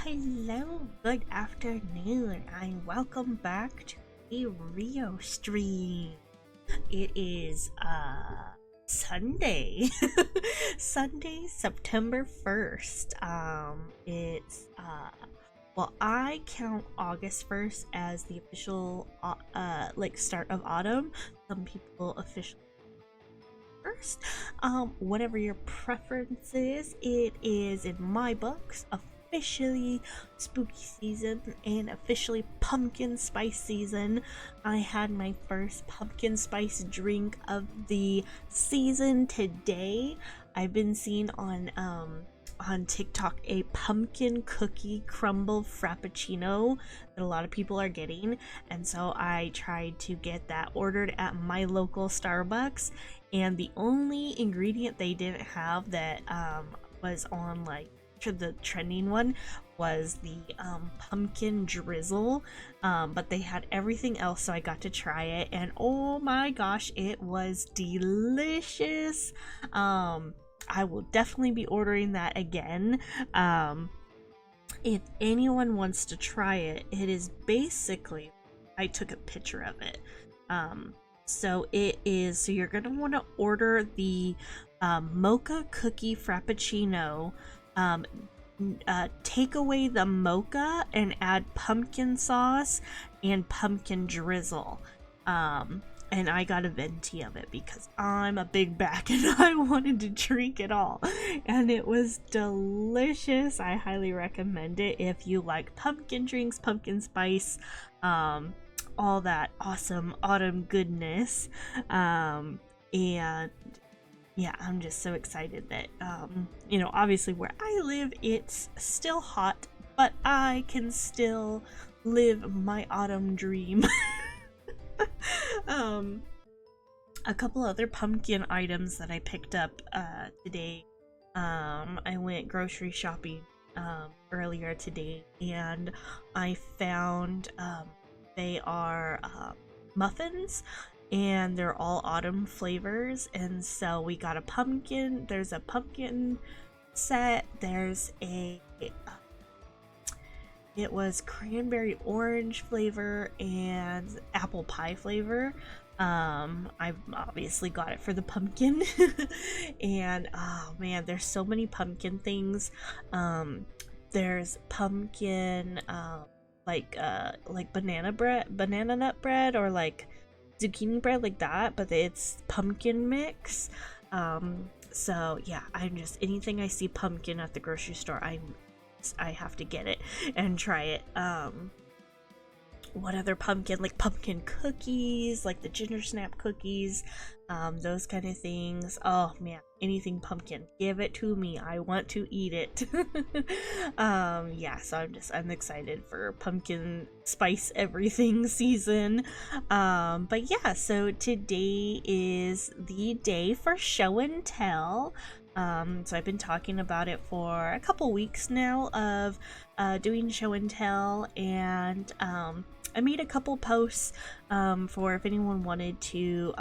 Hello, good afternoon, and welcome back to a Rio stream. It is Sunday, Sunday, September 1st. It's well, I count August 1st as the official like start of autumn. Some people officially first. Whatever your preference is, it is in my books officially spooky season and officially pumpkin spice season. I had my first pumpkin spice drink of the season today. I've been seeing on TikTok a pumpkin cookie crumble frappuccino that a lot of people are getting, and so I tried to get that ordered at my local Starbucks, and the only ingredient they didn't have that was on like the trending one was the pumpkin drizzle, but they had everything else, so I got to try it, and oh my gosh, it was delicious. I will definitely be ordering that again. If anyone wants to try it, it is basically, I took a picture of it. So you're gonna want to order the mocha cookie frappuccino. Take away the mocha and add pumpkin sauce and pumpkin drizzle. And I got a venti of it because I'm a big back and I wanted to drink it all. And it was delicious. I highly recommend it if you like pumpkin drinks, pumpkin spice, all that awesome autumn goodness. And yeah, I'm just so excited that, obviously where I live, it's still hot, but I can still live my autumn dream. A couple other pumpkin items that I picked up today. I went grocery shopping earlier today, and I found they are muffins, and they're all autumn flavors, and so we got a pumpkin. There's a pumpkin set. There's it was cranberry orange flavor and apple pie flavor. I obviously got it for the pumpkin. And oh man, there's so many pumpkin things. There's pumpkin like banana nut bread, or like zucchini bread, like that, but it's pumpkin mix. So yeah, I'm just, anything I see pumpkin at the grocery store, I have to get it and try it. What other pumpkin, like pumpkin cookies, like the ginger snap cookies, those kind of things. Oh man, anything pumpkin, give it to me, I want to eat it. Yeah, so I'm excited for pumpkin spice everything season. But yeah, so today is the day for show and tell. So I've been talking about it for a couple weeks now of doing show and tell, and I made a couple posts for if anyone wanted to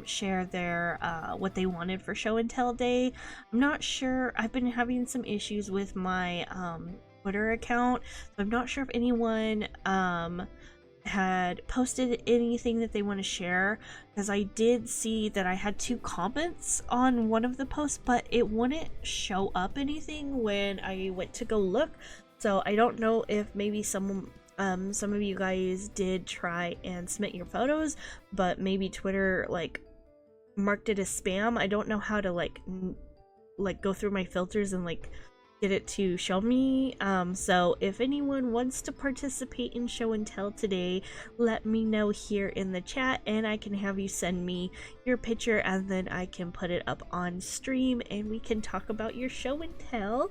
share their what they wanted for show and tell day. I'm not sure, I've been having some issues with my Twitter account, so I'm not sure if anyone had posted anything that they want to share, because I did see that I had 2 comments on one of the posts, but it wouldn't show up anything when I went to go look. So I don't know if maybe some of you guys did try and submit your photos, but maybe Twitter like marked it as spam. I don't know how to like go through my filters and like get it to show me. So if anyone wants to participate in show and tell today, let me know here in the chat, and I can have you send me your picture, and then I can put it up on stream and we can talk about your show and tell.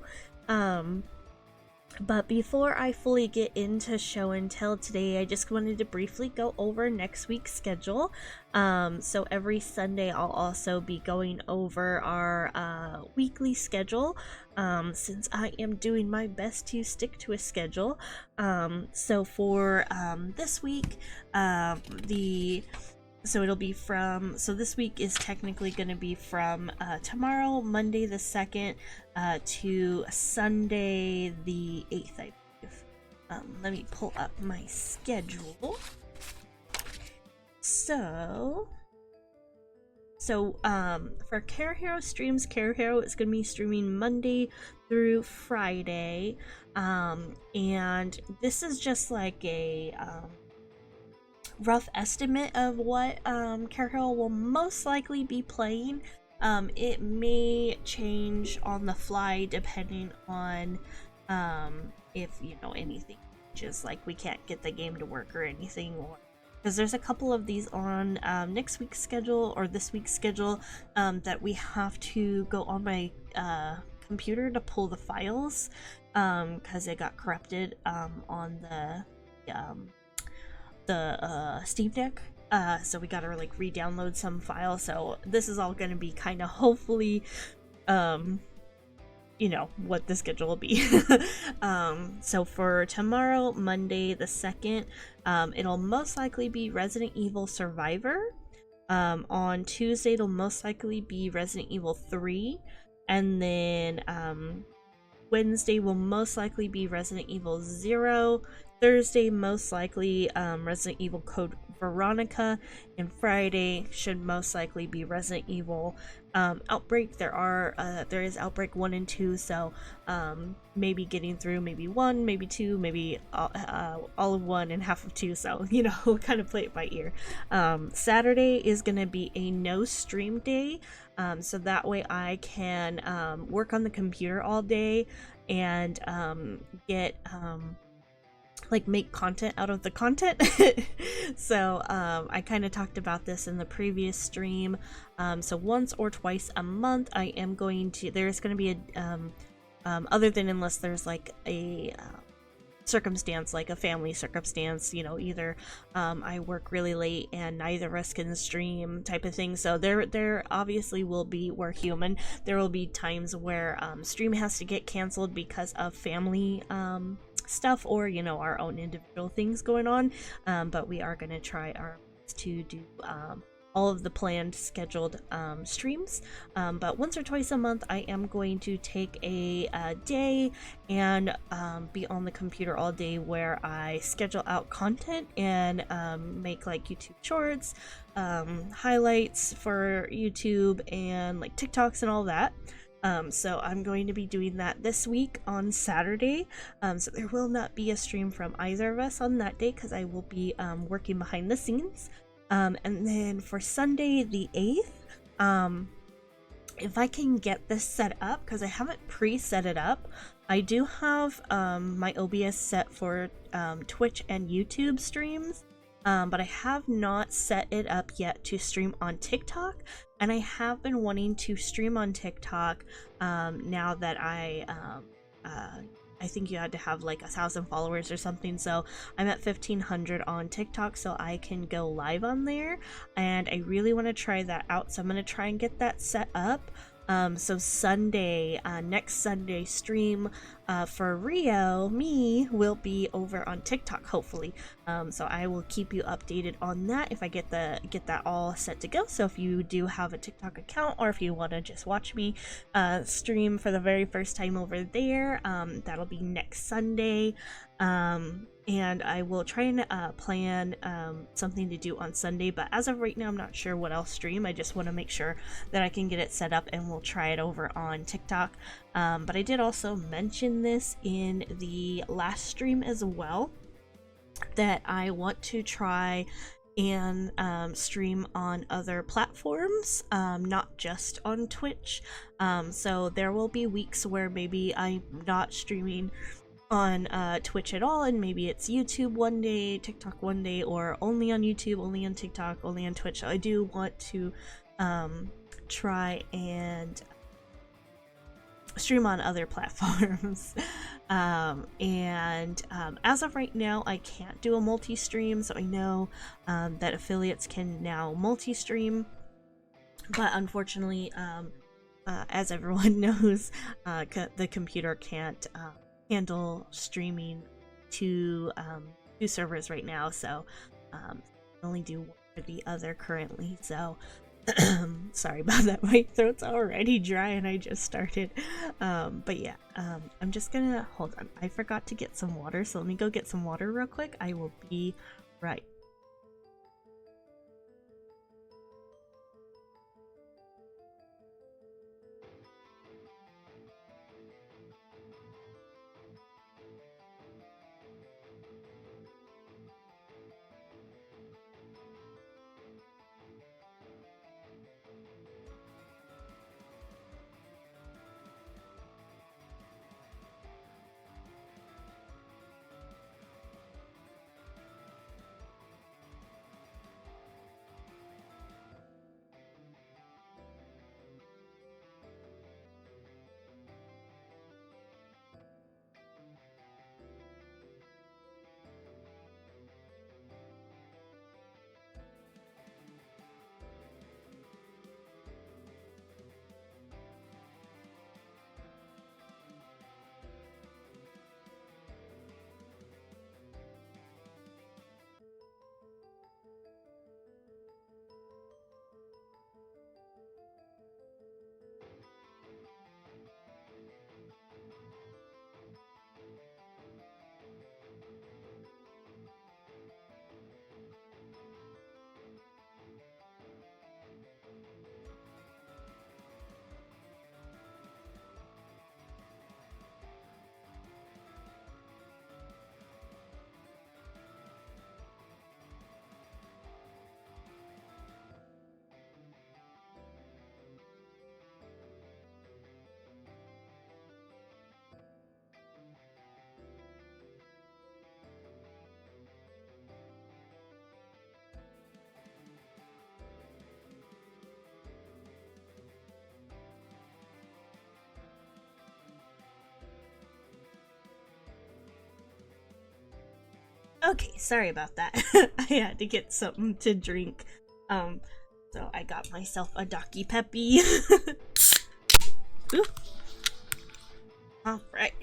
But before I fully get into show and tell today, I just wanted to briefly go over next week's schedule. So every Sunday I'll also be going over our weekly schedule, since I am doing my best to stick to a schedule. So for this week, this week is technically going to be from tomorrow, Monday the 2nd, to Sunday the 8th, I Let me pull up my schedule. So for Carehero streams, Carehero is going to be streaming Monday through Friday, and this is just like a rough estimate of what Carehero will most likely be playing. It may change on the fly depending on if anything changes, like we can't get the game to work or anything, or because there's a couple of these on next week's schedule or this week's schedule that we have to go on my computer to pull the files because it got corrupted on the Steam Deck. So we gotta like re-download some files. So this is all gonna be kind of hopefully what the schedule will be. So for tomorrow, Monday the 2nd, it'll most likely be Resident Evil Survivor. On Tuesday it'll most likely be Resident Evil 3, and then Wednesday will most likely be Resident Evil 0. Thursday most likely Resident Evil Code Veronica, and Friday should most likely be Resident Evil Outbreak. There is Outbreak 1 and 2, so maybe getting through maybe 1, maybe 2, maybe all of 1 and half of 2, so kind of play it by ear. Saturday is gonna be a no stream day, so that way I can work on the computer all day and get make content out of the content. So I kind of talked about this in the previous stream. So once or twice a month I am going to, there's going to be a other than unless there's like a circumstance, like a family circumstance, either I work really late and neither of us can stream type of thing. So there obviously will be, we're human, there will be times where stream has to get canceled because of family stuff or our own individual things going on, but we are going to try our best to do all of the planned scheduled streams, but once or twice a month I am going to take a day and be on the computer all day where I schedule out content and make like YouTube shorts, highlights for YouTube, and like TikToks and all that. So I'm going to be doing that this week on Saturday, so there will not be a stream from either of us on that day because I will be working behind the scenes. And then for Sunday the 8th, if I can get this set up, because I haven't pre-set it up, I do have my OBS set for Twitch and YouTube streams, but I have not set it up yet to stream on TikTok, and I have been wanting to stream on TikTok now that I think you had to have like 1,000 followers or something, so I'm at 1,500 on TikTok, so I can go live on there, and I really want to try that out, so I'm going to try and get that set up. So Sunday, next Sunday stream for Rio, me, will be over on TikTok, hopefully. So I will keep you updated on that if I get that all set to go. So if you do have a TikTok account, or if you want to just watch me stream for the very first time over there, that'll be next Sunday. And I will try and plan something to do on Sunday, but as of right now I'm not sure what I'll stream. I just want to make sure that I can get it set up, and we'll try it over on TikTok. But I did also mention this in the last stream as well, that I want to try and stream on other platforms, not just on Twitch. So there will be weeks where maybe I'm not streaming on Twitch at all, and maybe it's YouTube one day, TikTok one day, or only on YouTube, only on TikTok, only on Twitch. So I do want to try and stream on other platforms. And as of right now I can't do a multi-stream, so I know that affiliates can now multi-stream, but unfortunately as everyone knows, the computer can't handle streaming to servers right now, so only do one or the other currently. So Sorry about that. My throat's already dry and I just started. But yeah, I'm just gonna hold on. I forgot to get some water, so let me go get some water real quick. I will be right. Okay, sorry about that. I had to get something to drink. So I got myself a Docky Peppy. Alright.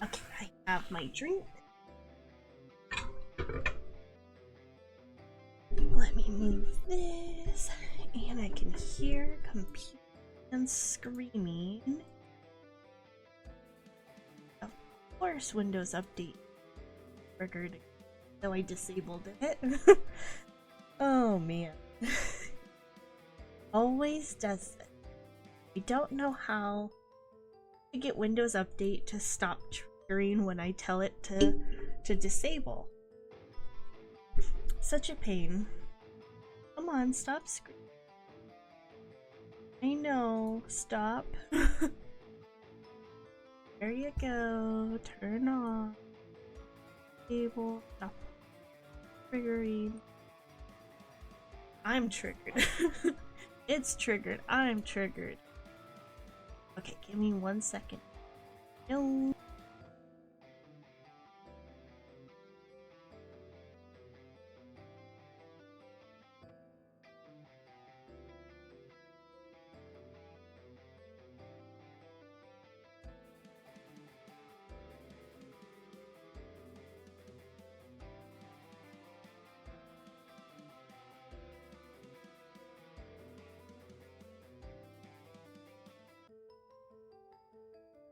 Okay, I have my drink. Let me move this, and I can hear computer and screaming. Of course, Windows Update triggered, though I disabled it. Oh man. Always does it. I don't know how to get Windows Update to stop triggering when I tell it to disable. Such a pain. Come on, stop screaming. I know, stop. There you go, turn off. Disable, stop triggering. I'm triggered. It's triggered, I'm triggered. Okay, give me 1 second. No.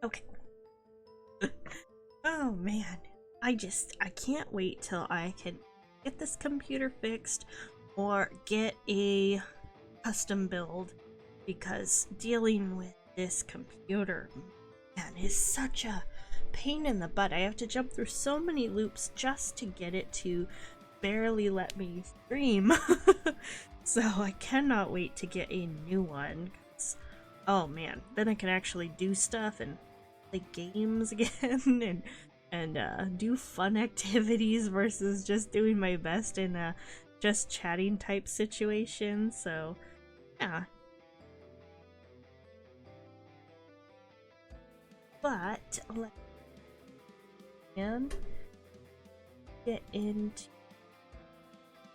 Okay. Oh man, I can't wait till I can get this computer fixed or get a custom build, because dealing with this computer, man, is such a pain in the butt. I have to jump through so many loops just to get it to barely let me stream. So I cannot wait to get a new one. Oh man, then I can actually do stuff and play games again and do fun activities versus just doing my best in a just chatting type situation. So yeah. But and get into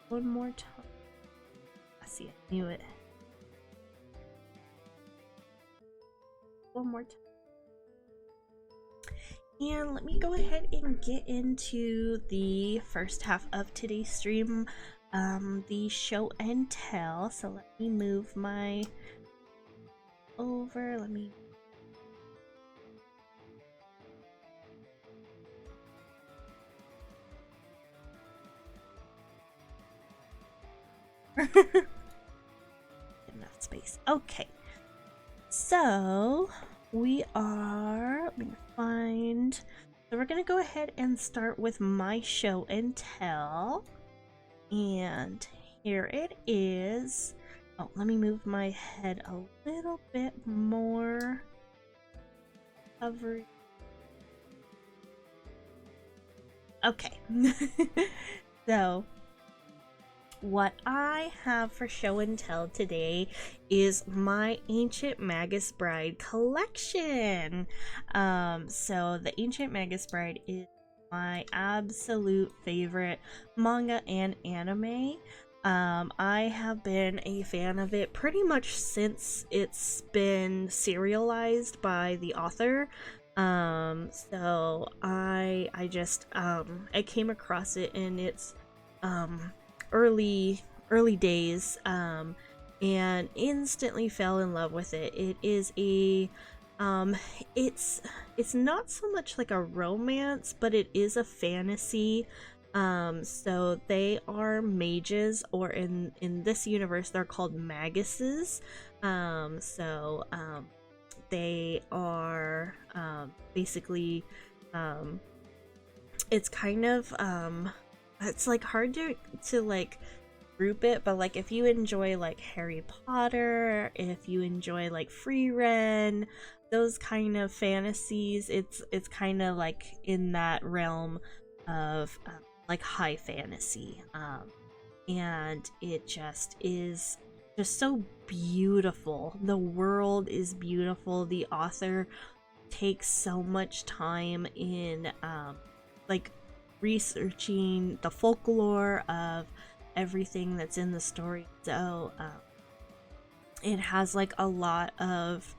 one more time. I see, I knew it. One more time. And let me go ahead and get into the first half of today's stream, the show and tell. So let me move my over. Let me enough space. Okay. So we are, let me find, so we're gonna go ahead and start with my show and tell, and here it is. Oh, let me move my head a little bit more. Cover. Okay. So what I have for show and tell today is my Ancient Magus Bride collection. So the Ancient Magus Bride is my absolute favorite manga and anime. I have been a fan of it pretty much since it's been serialized by the author. So I just I came across it in its early days, and instantly fell in love with it. It is a it's not so much like a romance, but it is a fantasy. So they are mages, or in this universe they're called maguses. They are basically it's kind of it's like hard to like group it, but like if you enjoy like Harry Potter, if you enjoy like Free Ren, those kind of fantasies, it's kind of like in that realm of like high fantasy, and it just is just so beautiful. The world is beautiful. The author takes so much time in like researching the folklore of everything that's in the story. So it has like a lot of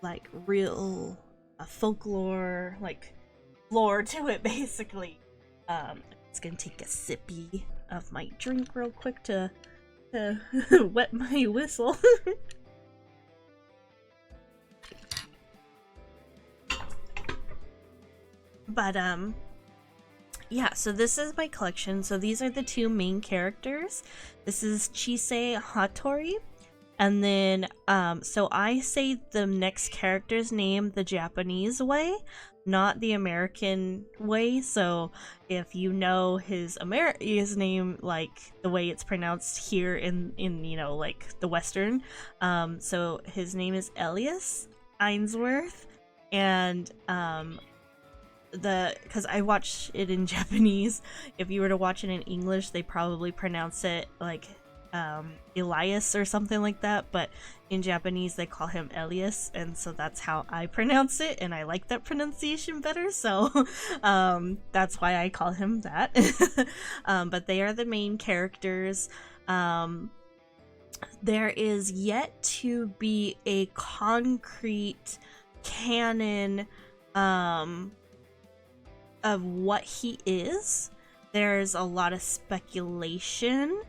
like real folklore, like lore to it, basically. It's gonna take a sippy of my drink real quick to wet my whistle. But yeah, so this is my collection. So these are the two main characters. This is Chisei Hattori, and then so I say the next character's name the Japanese way, not the American way. So if you know his name like the way it's pronounced here in you know, like the Western, so his name is Elias Ainsworth, and because I watched it in Japanese. If you were to watch it in English, they probably pronounce it like Elias or something like that, but in Japanese they call him Elias, and so that's how I pronounce it, and I like that pronunciation better, so that's why I call him that. But they are the main characters. There is yet to be a concrete canon of what he is. There's a lot of speculation.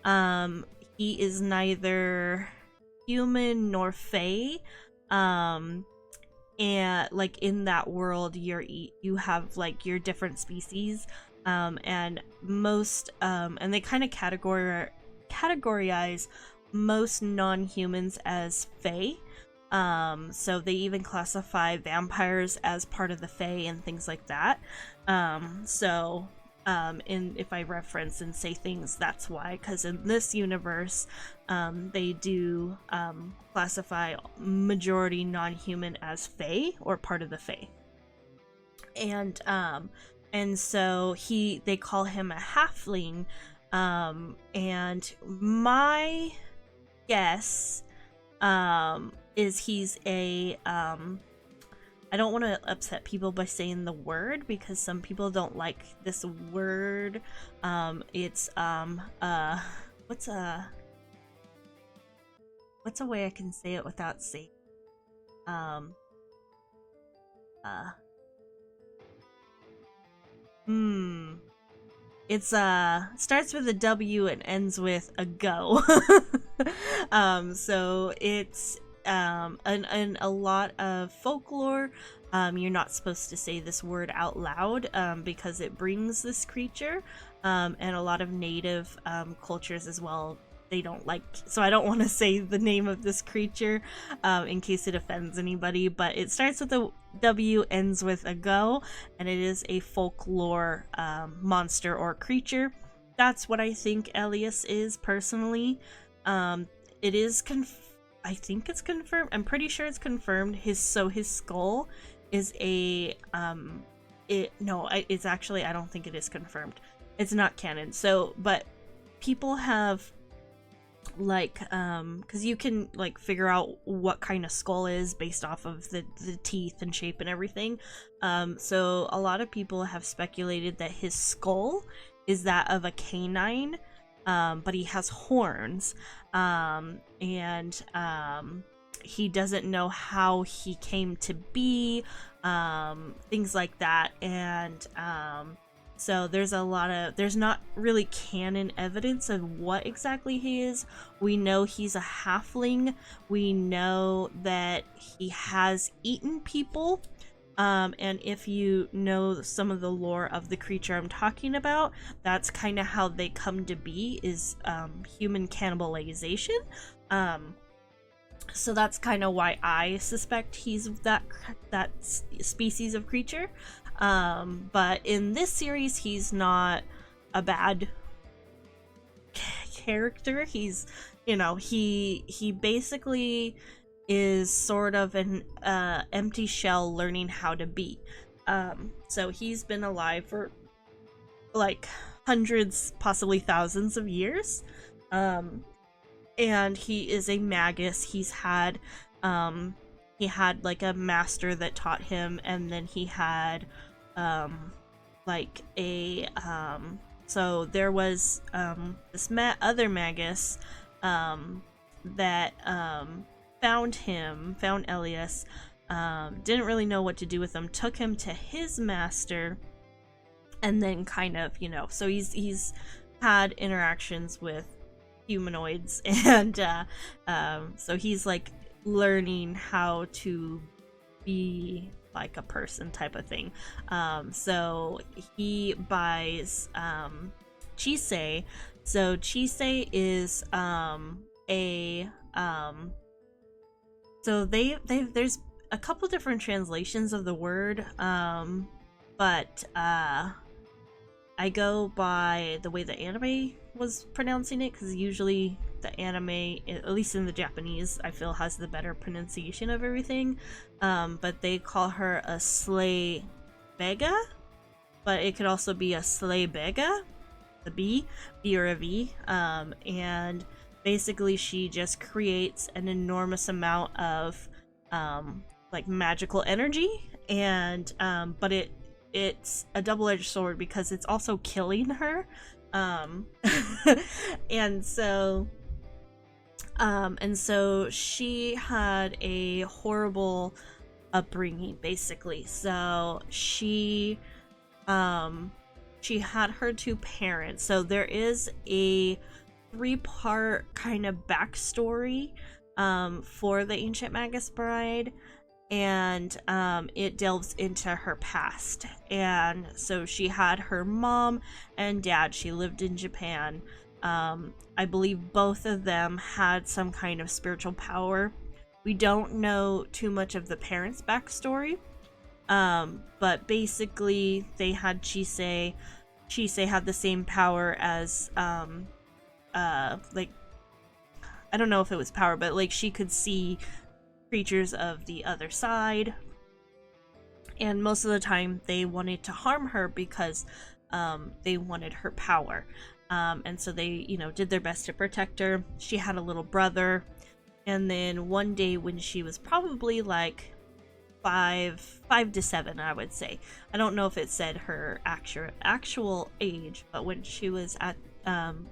He is neither human nor fae. And like in that world, you have like your different species, and most and they kind of categorize most non-humans as fae. So they even classify vampires as part of the fae and things like that. If I reference and say things, that's why, because in this universe, they do classify majority non-human as fae or part of the fae. And so they call him a halfling, and my guess is he's a I don't want to upset people by saying the word because some people don't like this word. It's what's a way I can say it without saying um uh hmm it's starts with a W and ends with a go. So it's and a lot of folklore, you're not supposed to say this word out loud because it brings this creature, and a lot of native cultures as well, they don't like, so I don't want to say the name of this creature in case it offends anybody, but it starts with a W, ends with a go, and it is a folklore monster or creature. That's what I think Elias is personally. It is I think it's confirmed. I'm pretty sure it's confirmed. His skull is a it's actually, I don't think it is confirmed. It's not canon. So, but people have like because you can like figure out what kind of skull is based off of the teeth and shape and everything. So a lot of people have speculated that his skull is that of a canine, but he has horns, and he doesn't know how he came to be, things like that. And so there's not really canon evidence of what exactly he is. We know he's a halfling. We know that he has eaten people. And if you know some of the lore of the creature I'm talking about, that's kind of how they come to be, is human cannibalization. So that's kind of why I suspect he's that species of creature. But in this series, he's not a bad character. He's, he basically is sort of an empty shell learning how to be. So he's been alive for like hundreds, possibly thousands of years. And he is a magus. He had like a master that taught him, and then he had like a so there was this other magus that found Elias, didn't really know what to do with him, took him to his master, and then kind of, so he's had interactions with humanoids, and so he's like learning how to be like a person type of thing. So he buys Chisei. So Chisei is so there's a couple different translations of the word, but I go by the way the anime was pronouncing it, because usually the anime, at least in the Japanese, I feel has the better pronunciation of everything. But they call her a Slay Bega, but it could also be a Slay Bega, the B or a V. And basically she just creates an enormous amount of like magical energy, and but it's a double-edged sword because it's also killing her. And so she had a horrible upbringing, basically. So she had her two parents. So there is a 3-part kind of backstory for the Ancient Magus Bride, and it delves into her past. And so she had her mom and dad. She lived in Japan. I believe both of them had some kind of spiritual power. We don't know too much of the parents' backstory, but basically they had Chisei. Chisei had the same power as like, I don't know if it was power, but like she could see creatures of the other side, and most of the time they wanted to harm her because they wanted her power, and so they did their best to protect her. She had a little brother, and then one day when she was probably like 5 to 7, I would say. I don't know if it said her actual age, but when she was at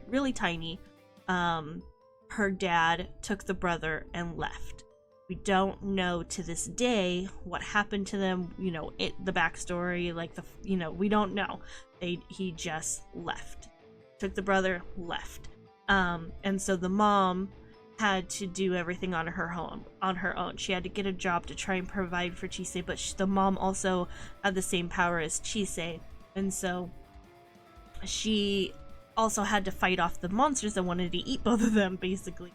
really tiny, her dad took the brother and left. We don't know to this day what happened to them, you know, the backstory, like we don't know. He just left. Took the brother, left. And so the mom had to do everything on her own. She had to get a job to try and provide for Chisei, but the mom also had the same power as Chisei, and so she also had to fight off the monsters that wanted to eat both of them, basically.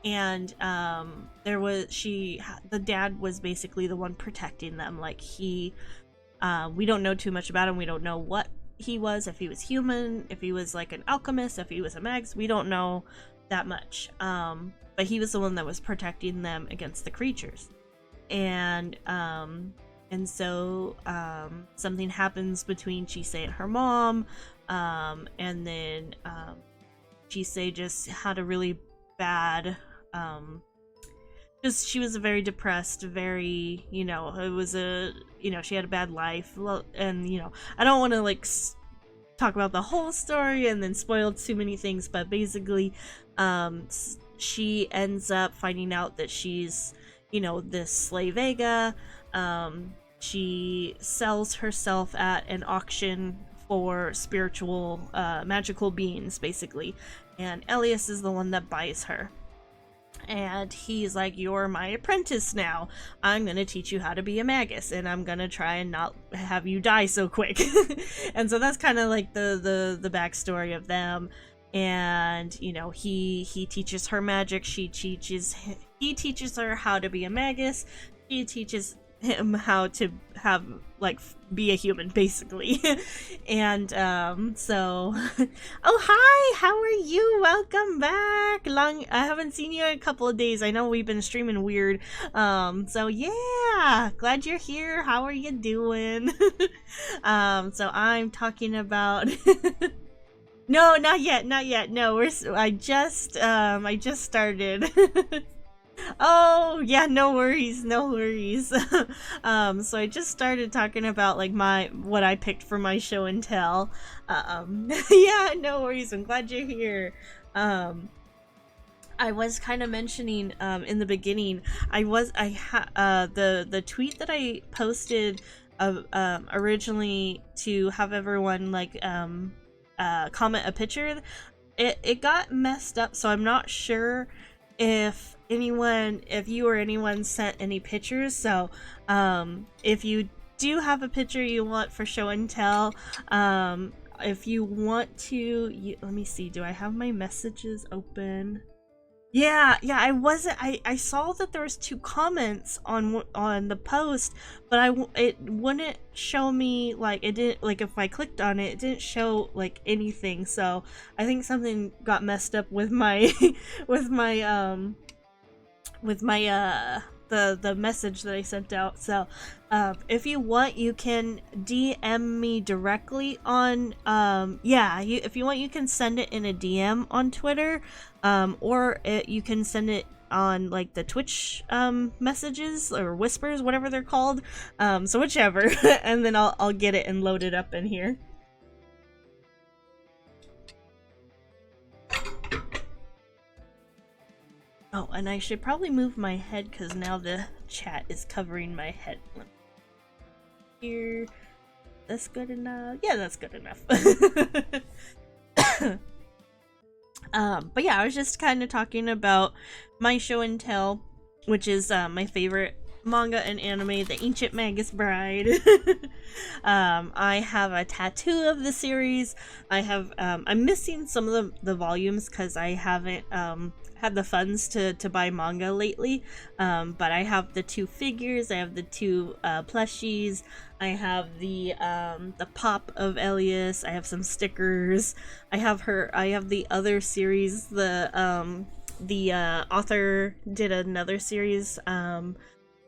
And the dad was basically the one protecting them. Like we don't know too much about him. We don't know what he was, if he was human, if he was like an alchemist, if he was a magus. We don't know that much. But he was the one that was protecting them against the creatures. And so something happens between Chisei and her mom. And then Chisei just had a really bad she was very depressed, very, it was she had a bad life, and I don't want to like talk about the whole story and then spoil too many things, but basically she ends up finding out that she's this slave Vega. She sells herself at an auction for spiritual magical beings, basically, and Elias is the one that buys her. And he's like, you're my apprentice now. I'm gonna teach you how to be a magus, and I'm gonna try and not have you die so quick. And so that's kind of like the backstory of them. And he teaches her magic. He teaches her how to be a magus. She teaches him how to be a human, basically. And so oh, hi, how are you? Welcome back. I haven't seen you in a couple of days. I know we've been streaming weird, so yeah, glad you're here. How are you doing? So I'm talking about no, not yet. No, I just started. Oh yeah, no worries. So I just started talking about like what I picked for my show and tell. Yeah, no worries, I'm glad you're here. I was kind of mentioning in the beginning, the tweet that I posted originally to have everyone like comment a picture, it got messed up, so I'm not sure if you or anyone sent any pictures. So if you do have a picture you want for show and tell, if you want to, let me see, do I have my messages open? Yeah, I saw that there was 2 comments on the post, but it wouldn't show me, like, it didn't, like, if I clicked on it, it didn't show like anything. So I think something got messed up with my the message that I sent out. So if you want, you can DM me directly on if you want, you can send it in a DM on Twitter, or you can send it on like the Twitch messages or whispers, whatever they're called, so whichever. And then I'll get it and load it up in here. Oh, and I should probably move my head because now the chat is covering my head. Here, that's good enough. Yeah, that's good enough. But yeah, I was just kind of talking about my show and tell, which is my favorite manga and anime, The Ancient Magus Bride. I have a tattoo of the series. I'm missing some of the volumes because I haven't had the funds to buy manga lately, but I have the 2 figures. I have the 2 plushies. I have the pop of Elias. I have some stickers. I have the other series. The author did another series,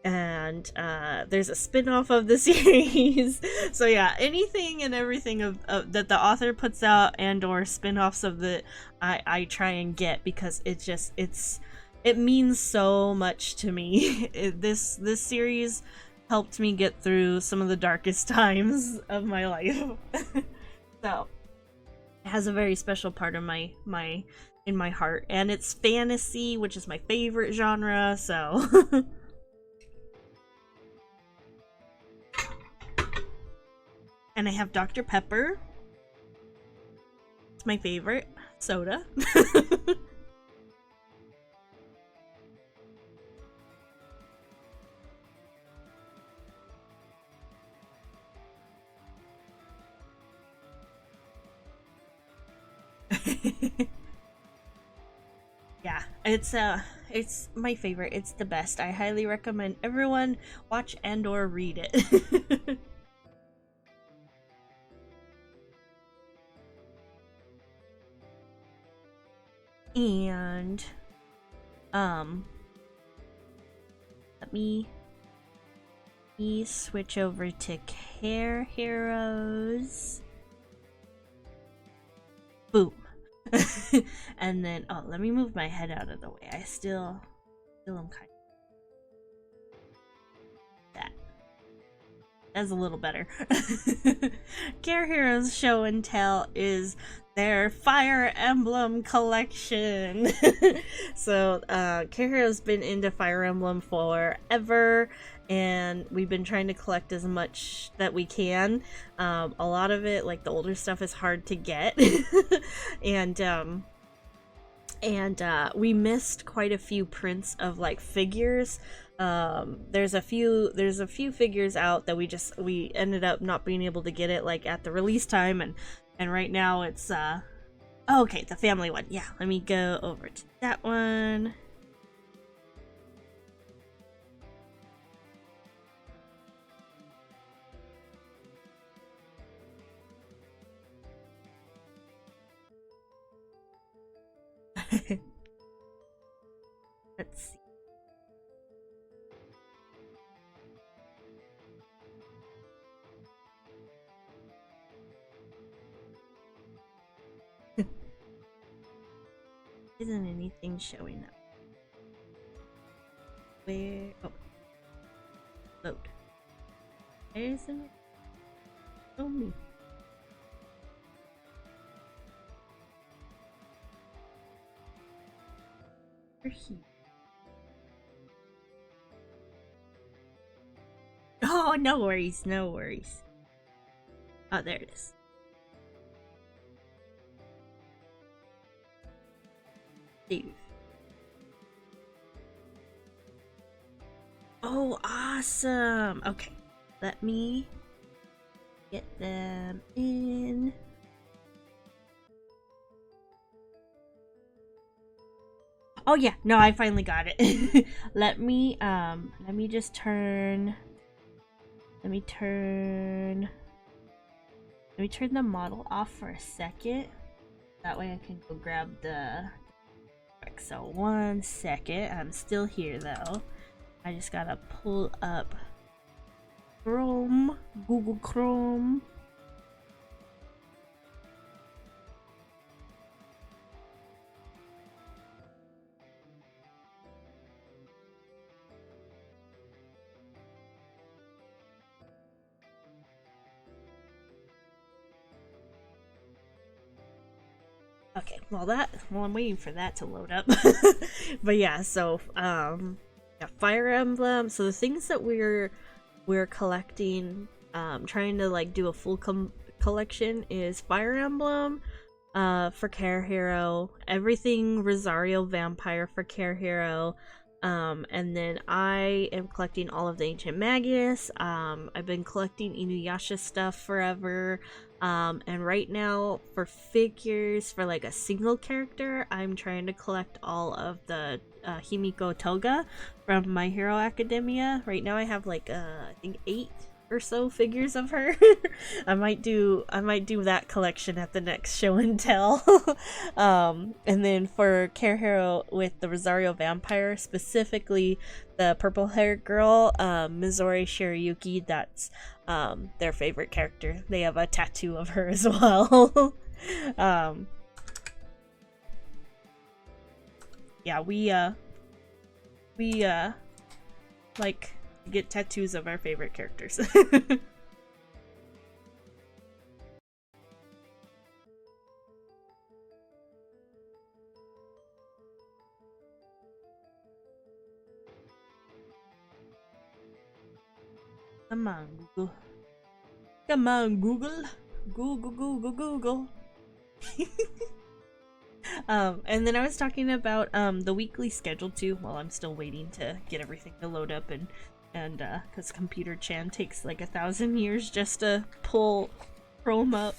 and there's a spin-off of the series. So yeah, anything and everything of that the author puts out and or spin-offs of I try and get, because it means so much to me. This series helped me get through some of the darkest times of my life. So it has a very special part of my in my heart, and it's fantasy, which is my favorite genre, so and I have Dr. Pepper. It's my favorite soda. Yeah, it's my favorite. It's the best. I highly recommend everyone watch and or read it. And let me switch over to Care Heroes. Boom. And then, oh, let me move my head out of the way. I still am kind of that. That's a little better. Care Heroes Show and Tell is their Fire Emblem collection. So, Care Hero's been into Fire Emblem forever, and we've been trying to collect as much that we can. A lot of it, like the older stuff, is hard to get. and we missed quite a few prints of like figures. There's a few figures out that we ended up not being able to get it like at the release time, and right now it's oh, okay, the family one. Yeah, let me go over to that one. Let's see. Isn't anything showing up? Where? Oh, load. Where isn't it? Show me. We're here. Oh, no worries, no worries. Oh, there it is. Dude. Oh, awesome. Okay, let me get them in. Oh yeah, no, I finally got it. Let me just turn the model off for a second. That way I can go grab the. So 1 second. I'm still here though. I just gotta pull up Chrome, Google Chrome. Okay, well I'm waiting for that to load up. But yeah, so yeah, Fire Emblem. So the things that we're collecting, trying to like do a full collection is Fire Emblem for Care Hero, everything Rosario Vampire for Care Hero, and then I am collecting all of the Ancient Magus. I've been collecting Inuyasha stuff forever. And right now for figures for like a single character, I'm trying to collect all of the Himiko Toga from My Hero Academia. Right now I have like I think 8 or so figures of her. I might do that collection at the next show and tell. And then for Care Hero with the Rosario Vampire, specifically the purple haired girl, Mizori Shirayuki, that's their favorite character. They have a tattoo of her as well. Yeah, we like get tattoos of our favorite characters. Come on, Google. Come on, Google. Google, Google, Google. And then I was talking about the weekly schedule too. While I'm still waiting to get everything to load up, and because Computer Chan takes like 1,000 years just to pull Chrome up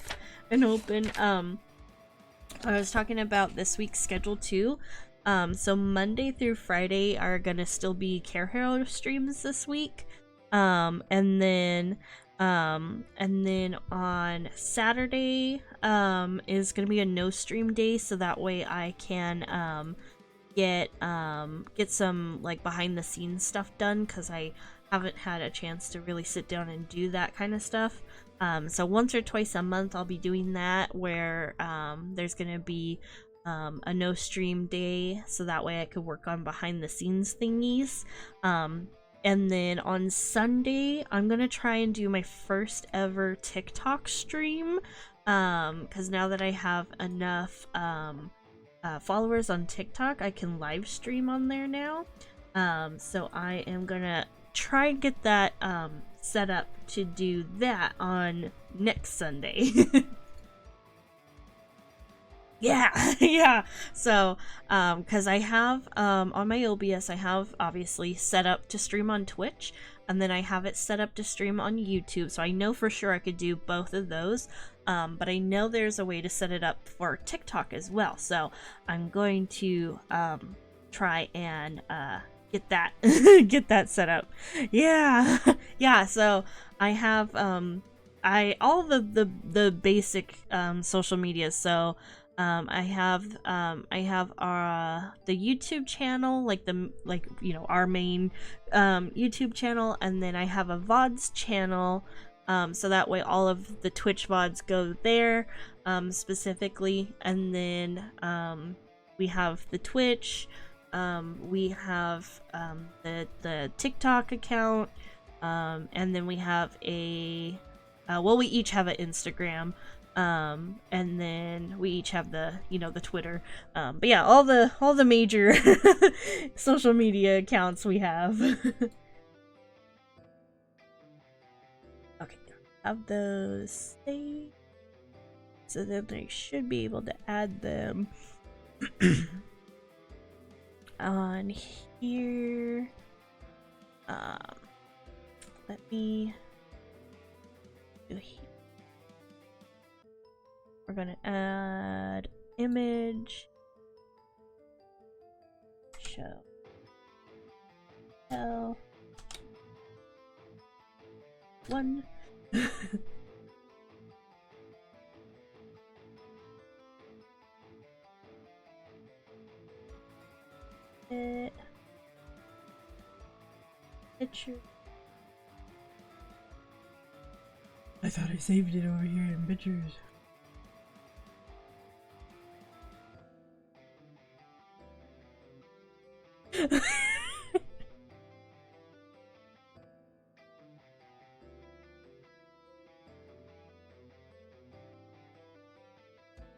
and open. I was talking about this week's schedule too. So Monday through Friday are gonna still be carehero streams this week. And then on Saturday is gonna be a no stream day, so that way I can get some like behind the scenes stuff done, because I haven't had a chance to really sit down and do that kind of stuff. So once or twice a month I'll be doing that, where there's gonna be a no stream day, so that way I could work on behind the scenes thingies. And then on Sunday, I'm gonna try and do my first ever TikTok stream, because now that I have enough followers on TikTok, I can live stream on there now. So I am gonna try and get that set up to do that on next Sunday. Yeah, yeah. So, because I have, on my OBS, I have obviously set up to stream on Twitch, and then I have it set up to stream on YouTube, so I know for sure I could do both of those, but I know there's a way to set it up for TikTok as well, so I'm going to, try and, get that, get that set up. Yeah, yeah, so I have, all the basic, social media, so, I have the YouTube channel, like our main YouTube channel, and then I have a VODs channel, so that way all of the Twitch VODs go there specifically, and then we have the Twitch, we have the TikTok account, and then we have we each have an Instagram. And then we each have the Twitter, but yeah, all the major social media accounts we have. Okay, have those saved, so then I should be able to add them on here. Let me do here. We're gonna add image, show, tell, one. Picture. I thought I saved it over here in pictures.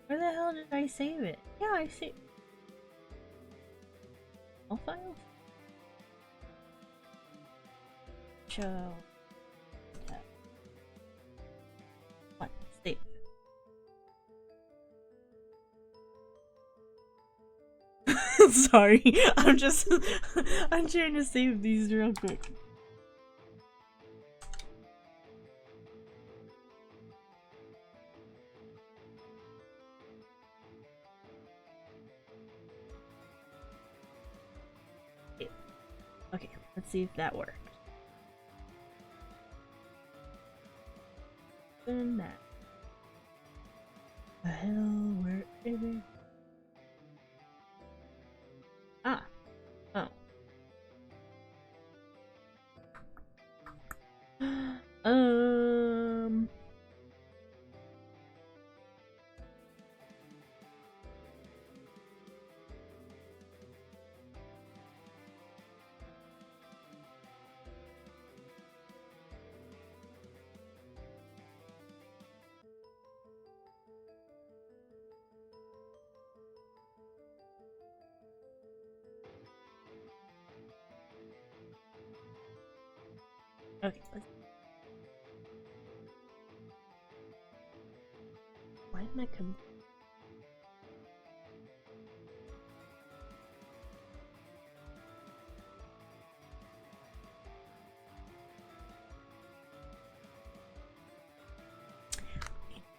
Where the hell did I save it? Yeah, I see. All files? Show. What? Save. Sorry, I'm trying to save these real quick. Okay, let's see if that worked. Then that. The hell, where is it? Ah. Oh. Okay, let's. Why am I come?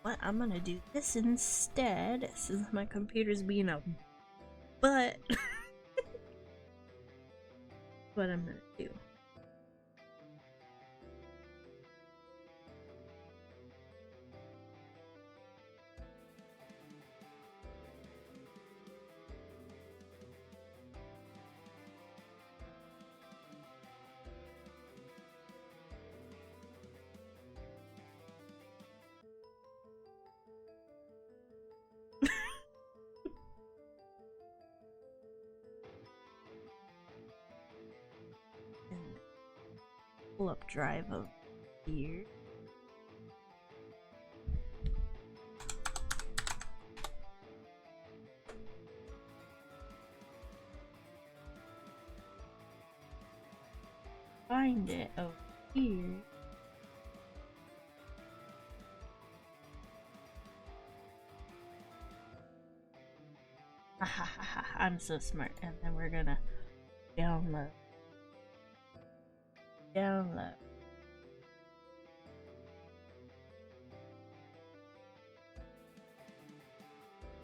What I'm gonna do this instead, since my computer's being a butt. What I'm gonna do. Pull up drive over here. Find it over here. I'm so smart. And then we're gonna download.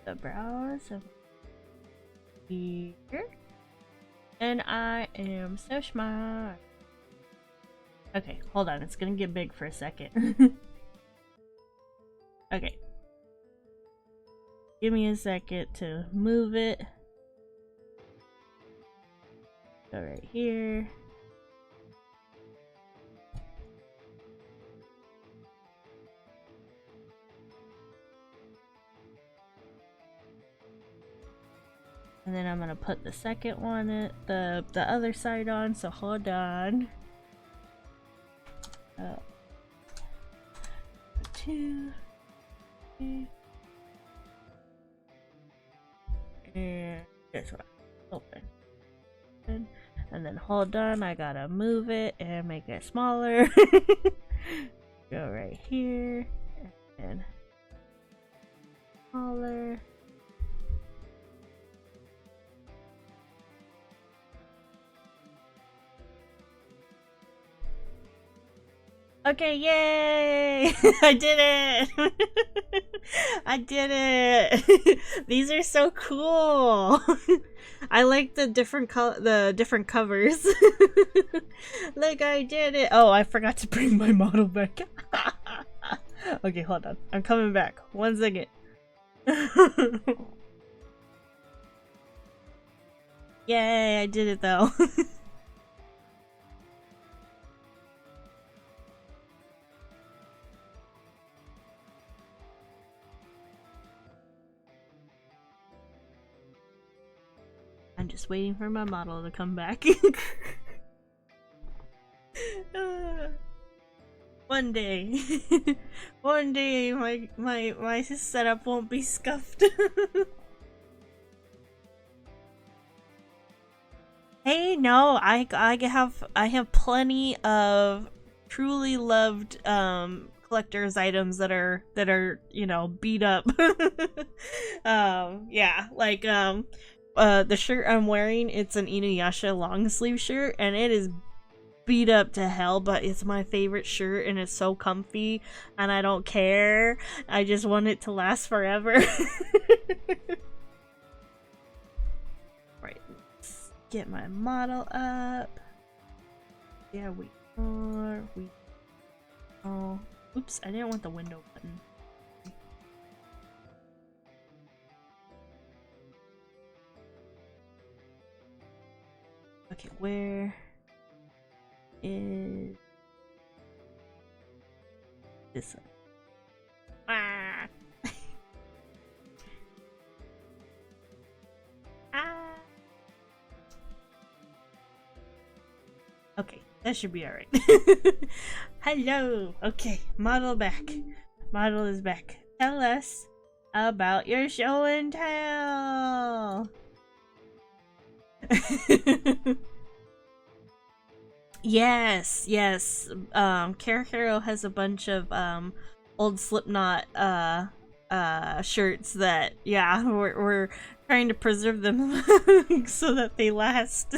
The browser here. And I am so smart. Okay, hold on. It's gonna get big for a second. Okay. Give me a second to move it. Go right here. And then I'm gonna put the second one, the other side on, so hold on. Two, three, and this one, open. And then hold on, I gotta move it and make it smaller. Go right here, and smaller. Okay, yay! I did it! I did it! These are so cool! I like the different covers. Like, I did it! Oh, I forgot to bring my model back. Okay, hold on. I'm coming back. 1 second. Yay, I did it though. I'm just waiting for my model to come back. One day. One day my setup won't be scuffed. Hey, no, I have plenty of truly loved collector's items that are, you know, beat up. Yeah, like the shirt I'm wearing, it's an Inuyasha long sleeve shirt, and it is beat up to hell, but it's my favorite shirt and it's so comfy and I don't care. I just want it to last forever. Right, let's get my model up. Yeah, we are. Oh, oops, I didn't want the window button. Okay, where is this one? Ah. Ah. Okay, that should be alright. Hello! Okay, model back. Model is back. Tell us about your show and tell! Yes, yes. Carehero has a bunch of old Slipknot shirts that, yeah, we're trying to preserve them so that they last.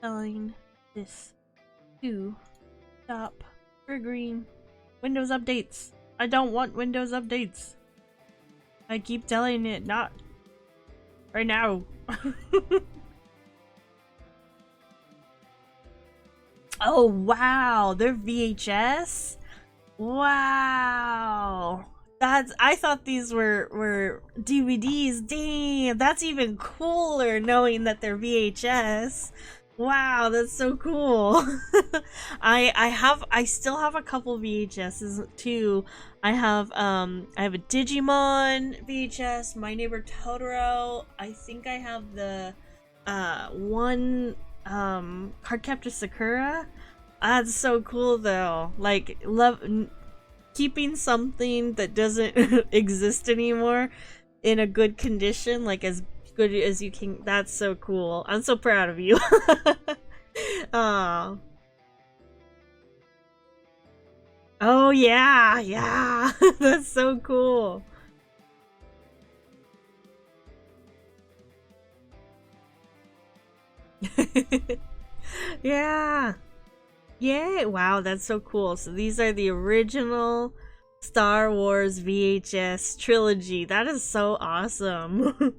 Telling this to stop triggering Windows updates. I don't want Windows updates. I keep telling it not right now. Oh wow, they're VHS? Wow. I thought these were DVDs. Damn, that's even cooler knowing that they're VHS. Wow, that's so cool. I still have a couple VHSs too. I have a Digimon VHS, My Neighbor Totoro. I think I have the one Cardcaptor Sakura. That's so cool though. Like keeping something that doesn't exist anymore in a good condition, like as good as you can. That's so cool. I'm so proud of you. Oh. Oh yeah, yeah. That's so cool. Yeah. Yay! Wow, that's so cool. So these are the original Star Wars VHS trilogy. That is so awesome.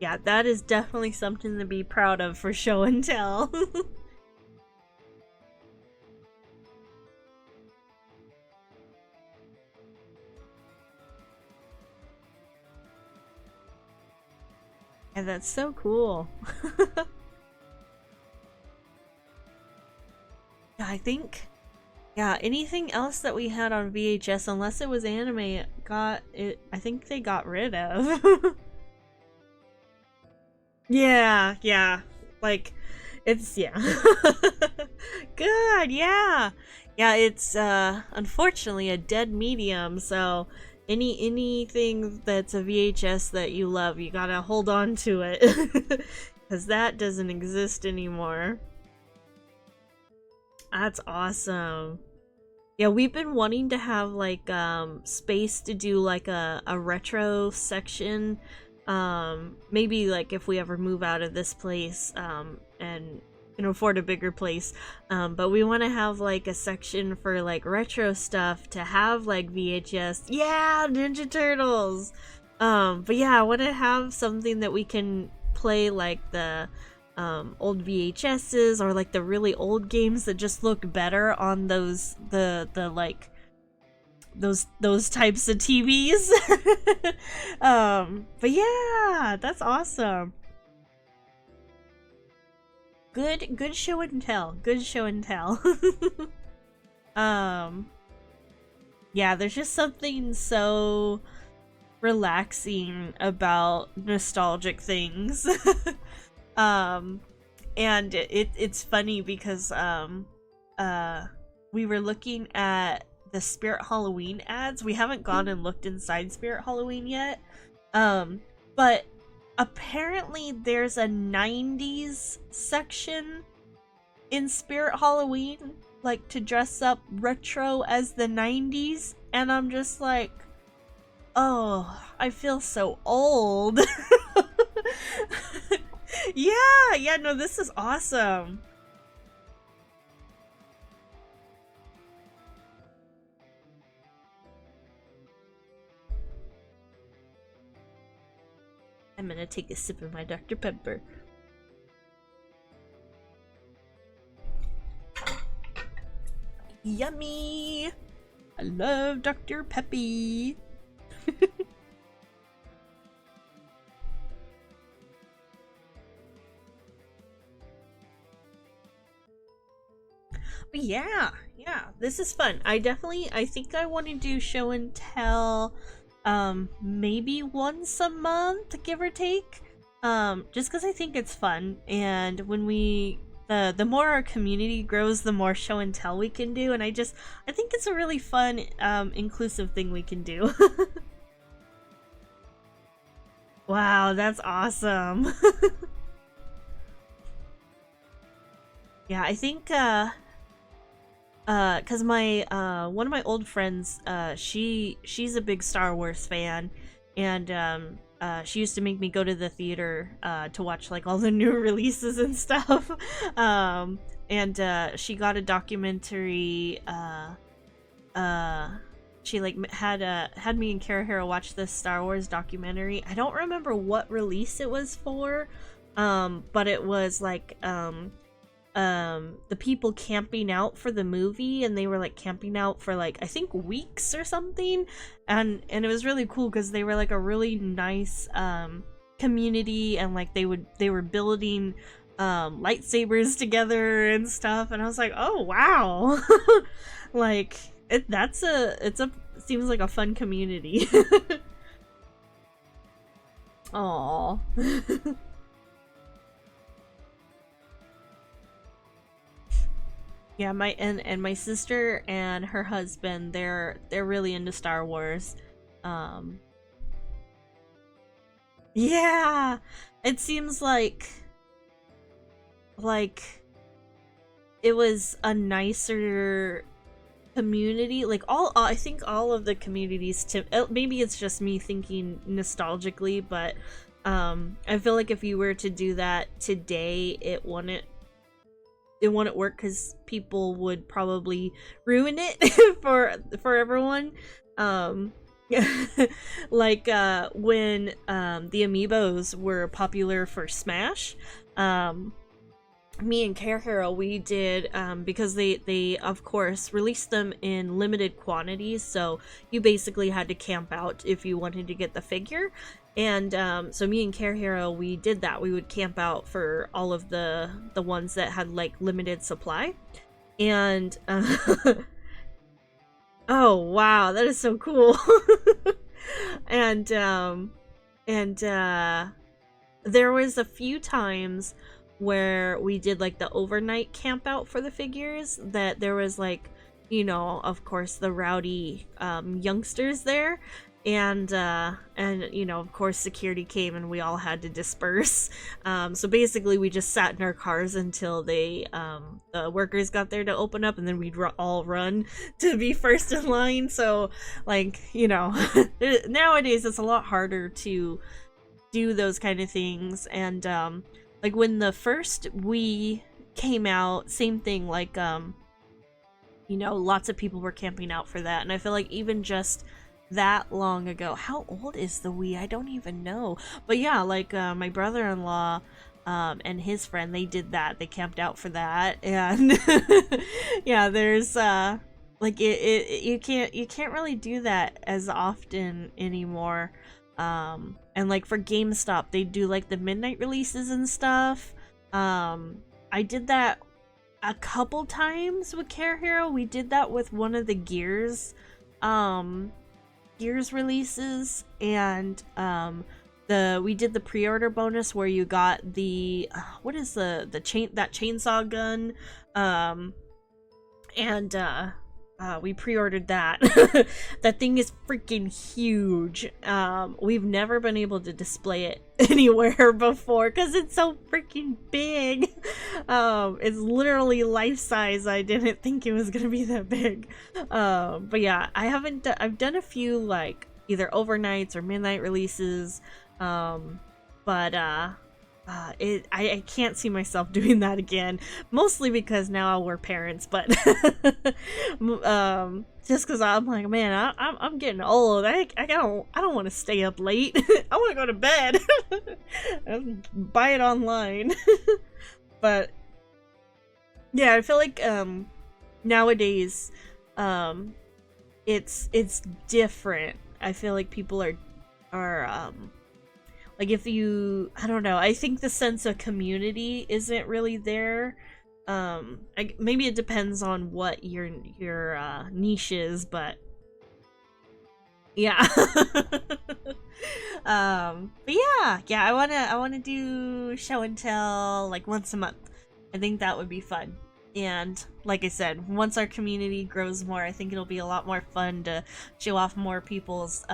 Yeah, that is definitely something to be proud of for show and tell. And that's so cool. Yeah, I think, yeah, anything else that we had on VHS, unless it was anime, I think they got rid of. Yeah, yeah. Like, it's, yeah. Good, yeah. Yeah, it's, unfortunately a dead medium, so anything that's a VHS that you love, you gotta hold on to it. Because that doesn't exist anymore. That's awesome. Yeah, we've been wanting to have like space to do like a retro section. Maybe like if we ever move out of this place and can afford a bigger place. But we want to have like a section for like retro stuff to have like VHS. Yeah, Ninja Turtles. But yeah, I want to have something that we can play like the old VHSs or like the really old games that just look better on those the like those types of TVs. But yeah, that's awesome. Good show and tell. Good show and tell. um yeah, there's just something so relaxing about nostalgic things. um and it's funny because we were looking at the Spirit Halloween ads. We haven't gone and looked inside Spirit Halloween yet, but apparently there's a 90s section in Spirit Halloween, like to dress up retro as the 90s, and I'm just like, oh, I feel so old. Yeah, no, this is awesome. I'm gonna take a sip of my Dr. Pepper. Yummy! I love Dr. Peppy. But yeah, this is fun. I think I want to do show and tell maybe once a month, give or take. just because I think it's fun, and when the more our community grows, the more show and tell we can do, and I think it's a really fun, inclusive thing we can do. Wow, that's awesome. Yeah, I think cause my one of my old friends, she's a big Star Wars fan, and she used to make me go to the theater to watch like all the new releases and stuff. um and she got a documentary, uh she like had me and carehero watch this Star Wars documentary. I don't remember what release it was for, but it was like the people camping out for the movie, and they were like camping out for like I think weeks or something, and it was really cool because they were like a really nice community, and like they were building lightsabers together and stuff, and I was like, oh wow. Like it's a seems like a fun community. Aww. Yeah, my sister and her husband, they're really into Star Wars. Um yeah, it seems like it was a nicer community. Like all I think all of the communities to maybe it's just me thinking nostalgically, but I feel like if you were to do that today, it wouldn't work because people would probably ruin it for everyone. Um, like when the amiibos were popular for Smash, me and carehero, we did, because they of course released them in limited quantities, so you basically had to camp out if you wanted to get the figure. And so me and carehero, we did that. We would camp out for all of the ones that had like limited supply. And oh wow, that is so cool. And there was a few times where we did like the overnight camp out for the figures, that there was like, you know, of course the rowdy youngsters there, and you know, of course security came and we all had to disperse. So basically we just sat in our cars until the workers got there to open up, and then we'd all run to be first in line. So like, you know, nowadays it's a lot harder to do those kind of things. And like when the first Wii came out, same thing, like you know, lots of people were camping out for that. And I feel like even just that long ago, how old is the Wii? I don't even know. But yeah, like my brother-in-law and his friend, they did that. They camped out for that. And yeah, there's like you can't really do that as often anymore. And like for GameStop, they do like the midnight releases and stuff. I did that a couple times with carehero. We did that with one of the Gears releases, and we did the pre-order bonus where you got the what is the chainsaw gun, and we pre-ordered that. That thing is freaking huge. We've never been able to display it anywhere before because it's so freaking big. It's literally life-size. I didn't think it was gonna be that big. But yeah, I've done a few like either overnights or midnight releases, but I can't see myself doing that again, mostly because now we're parents, but just because I'm like, man, I'm getting old. I don't want to stay up late. I want to go to bed. Buy it online. But yeah, I feel like nowadays it's different. I feel like people are like, if you, I don't know, I think the sense of community isn't really there. Maybe it depends on what your niche is, but Yeah. But yeah, I wanna do show and tell like once a month. I think that would be fun. And like I said, once our community grows more, I think it'll be a lot more fun to show off more people's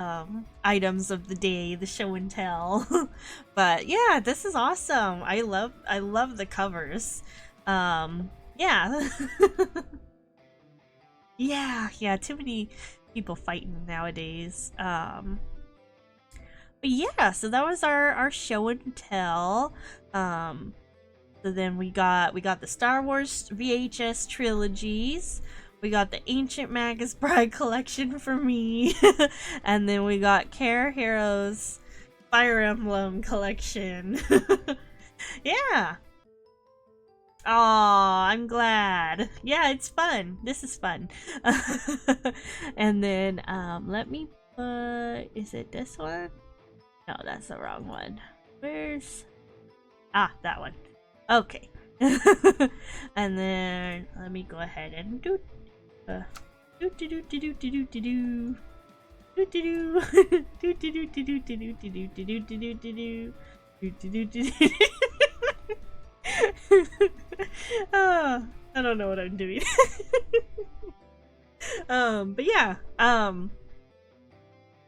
items of the day, the show and tell. But yeah, this is awesome. I love the covers. Yeah. Yeah, too many people fighting nowadays. But yeah, so that was our show and tell. So then we got the Star Wars VHS trilogies. We got the Ancient Magus Bride collection for me. And then we got Carehero's Fire Emblem collection. Yeah. Aw, I'm glad. Yeah, it's fun. This is fun. And then let me put, is it this one? No, that's the wrong one. Where's, that one. Okay. And then let me go ahead and do I don't know what I'm doing. But yeah,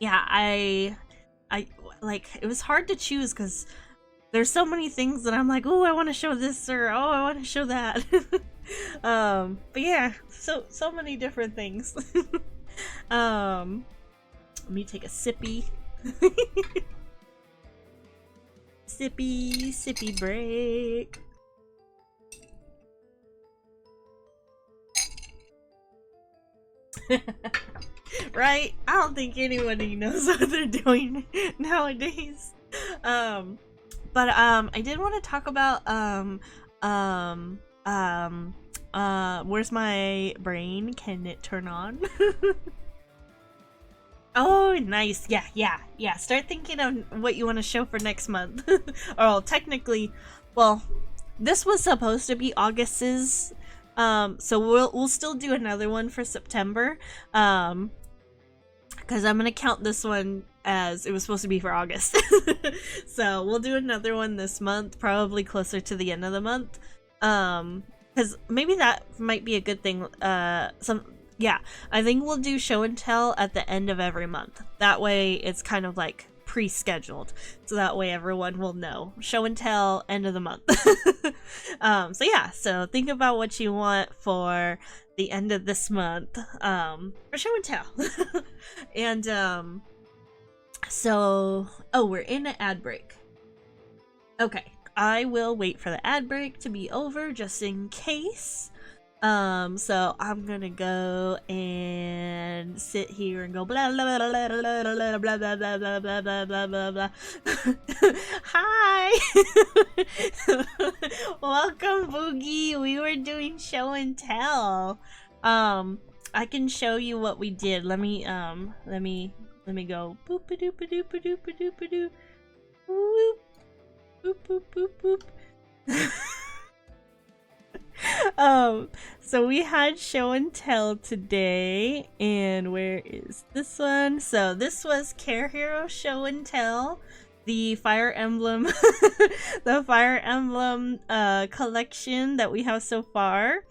yeah, I like, it was hard to choose because there's so many things that I'm like, oh, I want to show this, or oh, I want to show that. But yeah, so many different things. Let me take a sippy. Sippy break. Right? I don't think anybody knows what they're doing nowadays. But I did want to talk about where's my brain? Can it turn on? Oh, nice. Yeah. Start thinking of what you want to show for next month. Oh, technically, well, this was supposed to be August's. So we'll still do another one for September. Because I'm gonna count this one as it was supposed to be for August. So we'll do another one this month, probably closer to the end of the month. Because maybe that might be a good thing. Yeah, I think we'll do show and tell at the end of every month. That way it's kind of like pre-scheduled, so that way everyone will know. Show and tell, end of the month. So yeah, so think about what you want for the end of this month for show and tell. And so, oh, we're in an ad break. Okay, I will wait for the ad break to be over just in case. So I'm gonna go and sit here and go blah blah blah blah blah blah blah blah blah blah blah blah blah blah. Hi. Welcome, Boogie. We were doing show and tell. I can show you what we did. Let me go boop a doop a doop a doop a doop a doop boop boop boop boop boop. So we had show and tell today, and where is this one? So this was Carehero show and tell, the Fire Emblem the Fire Emblem collection that we have so far.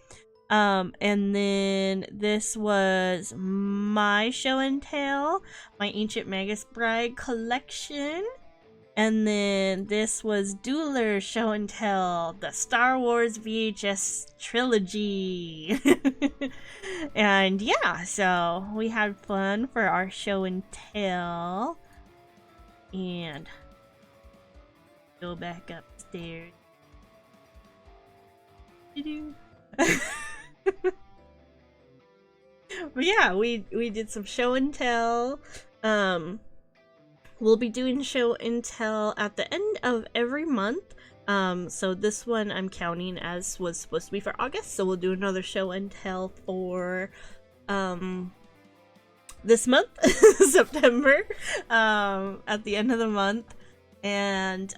And then this was my show and tell, my Ancient Magus Bride collection. And then this was Dueler show and tell, the Star Wars VHS trilogy. And yeah, so we had fun for our show and tell. And go back upstairs. But yeah, we did some show and tell. We'll be doing show and tell at the end of every month. So this one I'm counting as was supposed to be for August, so we'll do another show and tell for this month, September, at the end of the month. And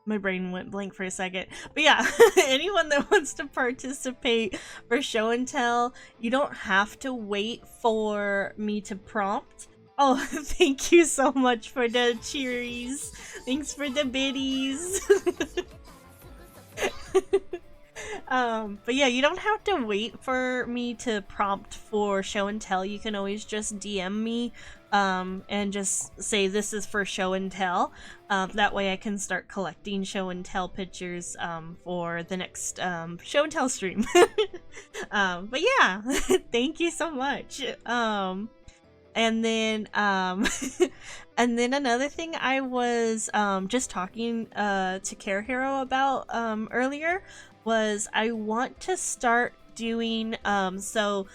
my brain went blank for a second. But yeah, anyone that wants to participate for show and tell, you don't have to wait for me to prompt. Oh, thank you so much for the cheeries. Thanks for the biddies. But yeah, you don't have to wait for me to prompt for show and tell. You can always just DM me and just say this is for show and tell. That way I can start collecting show and tell pictures for the next show and tell stream. But yeah, thank you so much. And then and then another thing I was just talking to carehero about earlier was I want to start doing so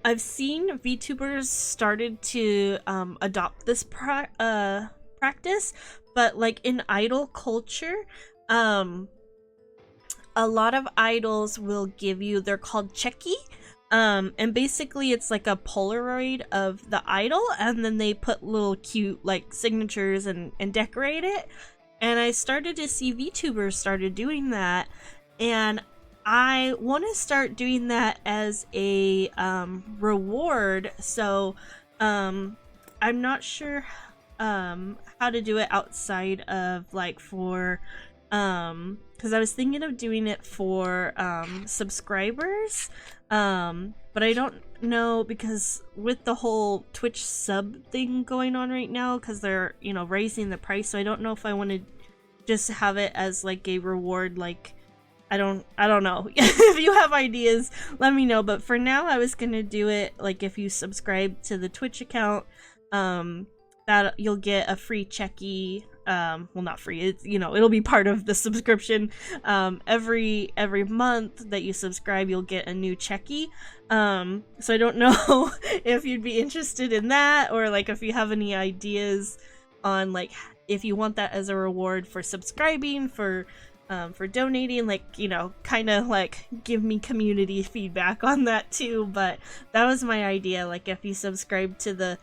I've seen VTubers started to adopt this practice, but like in idol culture, a lot of idols will give you, they're called checky. And basically it's like a Polaroid of the idol, and then they put little cute like signatures and decorate it. And I started to see VTubers started doing that, and I want to start doing that as a reward. So I'm not sure how to do it outside of like for because I was thinking of doing it for subscribers, but I don't know, because with the whole Twitch sub thing going on right now, because they're, you know, raising the price, so I don't know if I want to just have it as like a reward. Like I don't know. If you have ideas, let me know, but for now I was gonna do it like if you subscribe to the Twitch account, that you'll get a free checky. Well, not free, it's, you know, it'll be part of the subscription. Every month that you subscribe, you'll get a new checky. So I don't know if you'd be interested in that, or like if you have any ideas on like if you want that as a reward for subscribing, for donating, like, you know, kind of like give me community feedback on that too. But that was my idea, like if you subscribe to the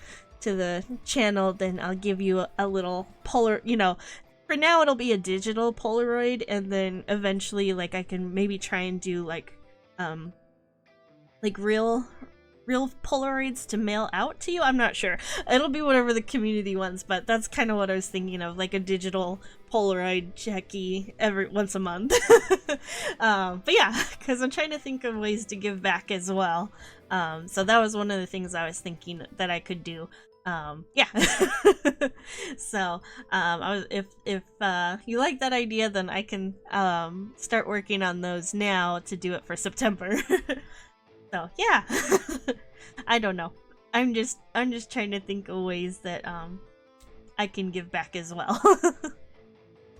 channel, then I'll give you a little you know, for now it'll be a digital Polaroid, and then eventually like I can maybe try and do like real Polaroids to mail out to you. I'm not sure, it'll be whatever the community wants, but that's kind of what I was thinking of, like a digital Polaroid checky once a month. But yeah, because I'm trying to think of ways to give back as well. So that was one of the things I was thinking that I could do. Yeah. So I was, if you like that idea, then I can start working on those now to do it for September. So yeah. I don't know, I'm just trying to think of ways that I can give back as well.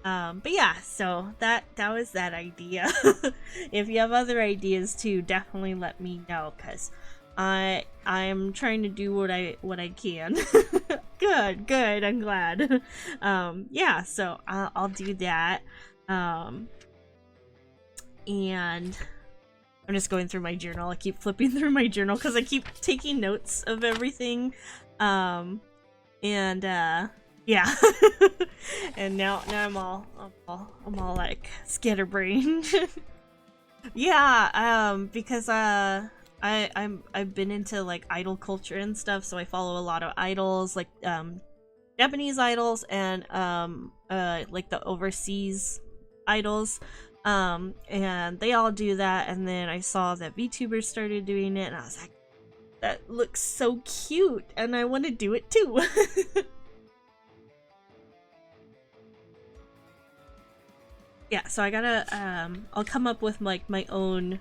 But yeah, so that was that idea. If you have other ideas too, definitely let me know, because I'm trying to do what I can. Good, I'm glad. Yeah, so I'll do that. And I'm just going through my journal. I keep flipping through my journal because I keep taking notes of everything. And yeah. And now I'm all like scatterbrained. Yeah, because I've been into like idol culture and stuff, so I follow a lot of idols, like Japanese idols and like the overseas idols. And they all do that, and then I saw that VTubers started doing it, and I was like, that looks so cute, and I want to do it too. Yeah, so I gotta I'll come up with like my own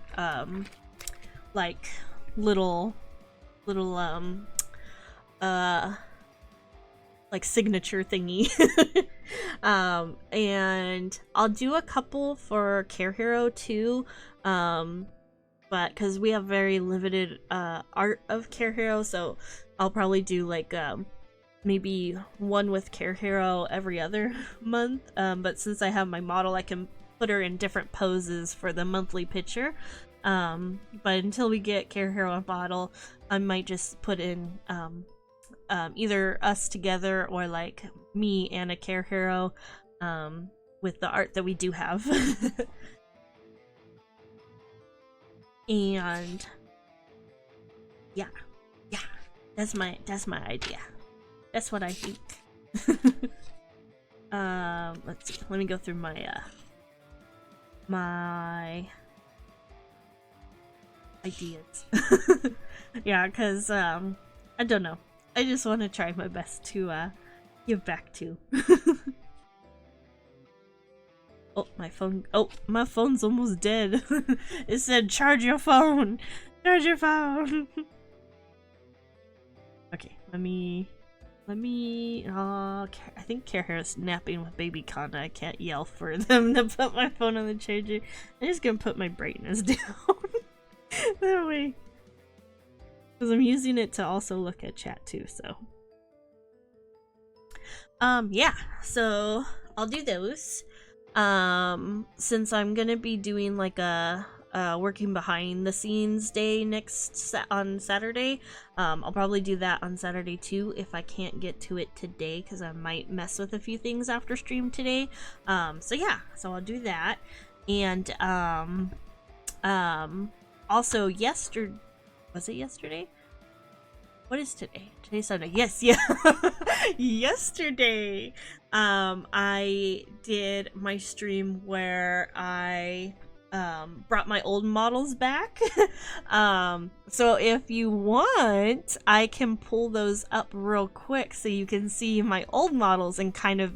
like little like signature thingy. And I'll do a couple for carehero too, but because we have very limited art of carehero, so I'll probably do like maybe one with carehero every other month. But since I have my model, I can put her in different poses for the monthly picture. But until we get carehero and model, I might just put in either us together or like me and a carehero. with the art that we do have. And yeah, that's my idea. That's what I think. Let's see. Let me go through my my ideas. Yeah, because I don't know. I just want to try my best to give back to. Oh, my phone. Oh, my phone's almost dead. It said, charge your phone. Charge your phone. Okay, let me. I think Carehero's napping with baby Kanda. I can't yell for them to put my phone on the charger. I'm just gonna put my brightness down. That way. Because I'm using it to also look at chat too, so. Yeah, so I'll do those. Since I'm gonna be doing like a working behind the scenes day on Saturday, I'll probably do that on Saturday too if I can't get to it today, because I might mess with a few things after stream today. So yeah, so I'll do that. And also was it yesterday? What is today? Today's Sunday. Yes, yeah. Yesterday, I did my stream where I brought my old models back. So if you want, I can pull those up real quick so you can see my old models and kind of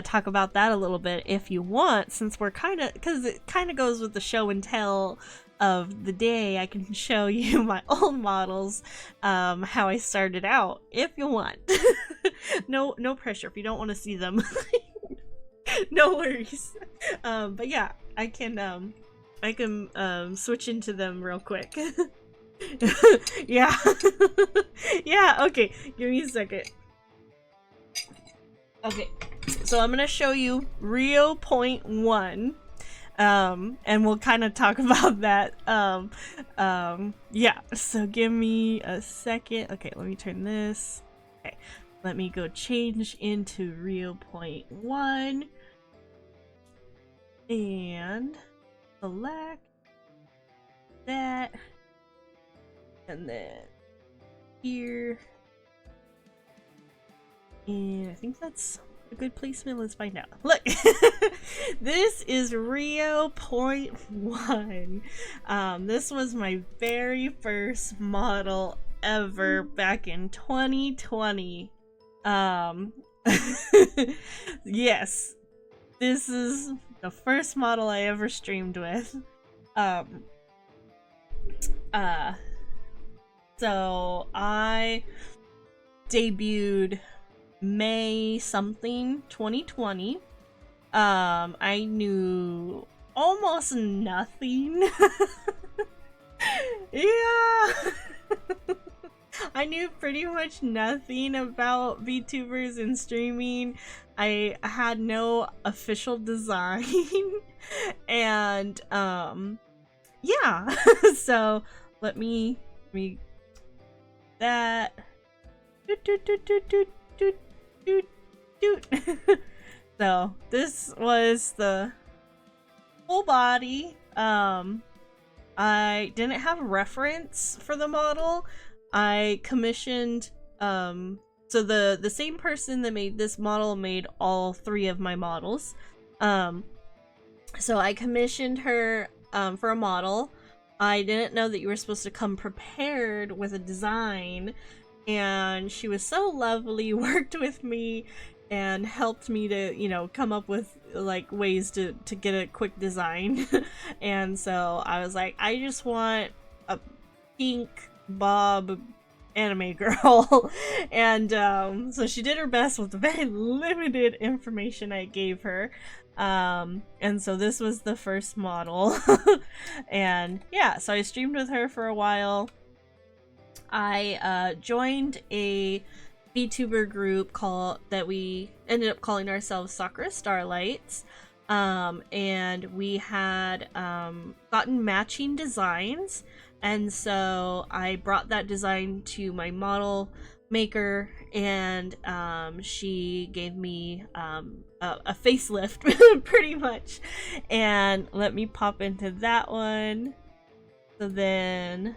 talk about that a little bit if you want, since we're because it kind of goes with the show and tell of the day. I can show you my old models, how I started out if you want. No pressure if you don't want to see them. No worries. But yeah, I can switch into them real quick. Yeah. Yeah, okay, give me a second. Okay, so I'm gonna show you Rio Point 1. And we'll kind of talk about that. Yeah, so give me a second. Okay, let me turn this. Okay, let me go change into Rio Point 1 and select that, and then here, and I think that's a good placement. Let's find out. Look. This is Rio Point 1. This was my very first model ever back in 2020. Yes, this is the first model I ever streamed with. So I debuted May something 2020. I knew almost nothing. Yeah. I knew pretty much nothing about VTubers and streaming. I had no official design. And yeah. So let me that So this was the full body. I didn't have a reference for the model. I commissioned so the same person that made this model made all 3 of my models. So I commissioned her for a model. I didn't know that you were supposed to come prepared with a design, and she was so lovely, worked with me and helped me to, you know, come up with like ways to get a quick design. And so I was like, I just want a pink bob anime girl. And so she did her best with the very limited information I gave her. And so this was the first model. And yeah, so I streamed with her for a while. I joined a VTuber group that we ended up calling ourselves Sakura Starlights, and we had gotten matching designs, and so I brought that design to my model maker, and she gave me a facelift pretty much, and let me pop into that one. So then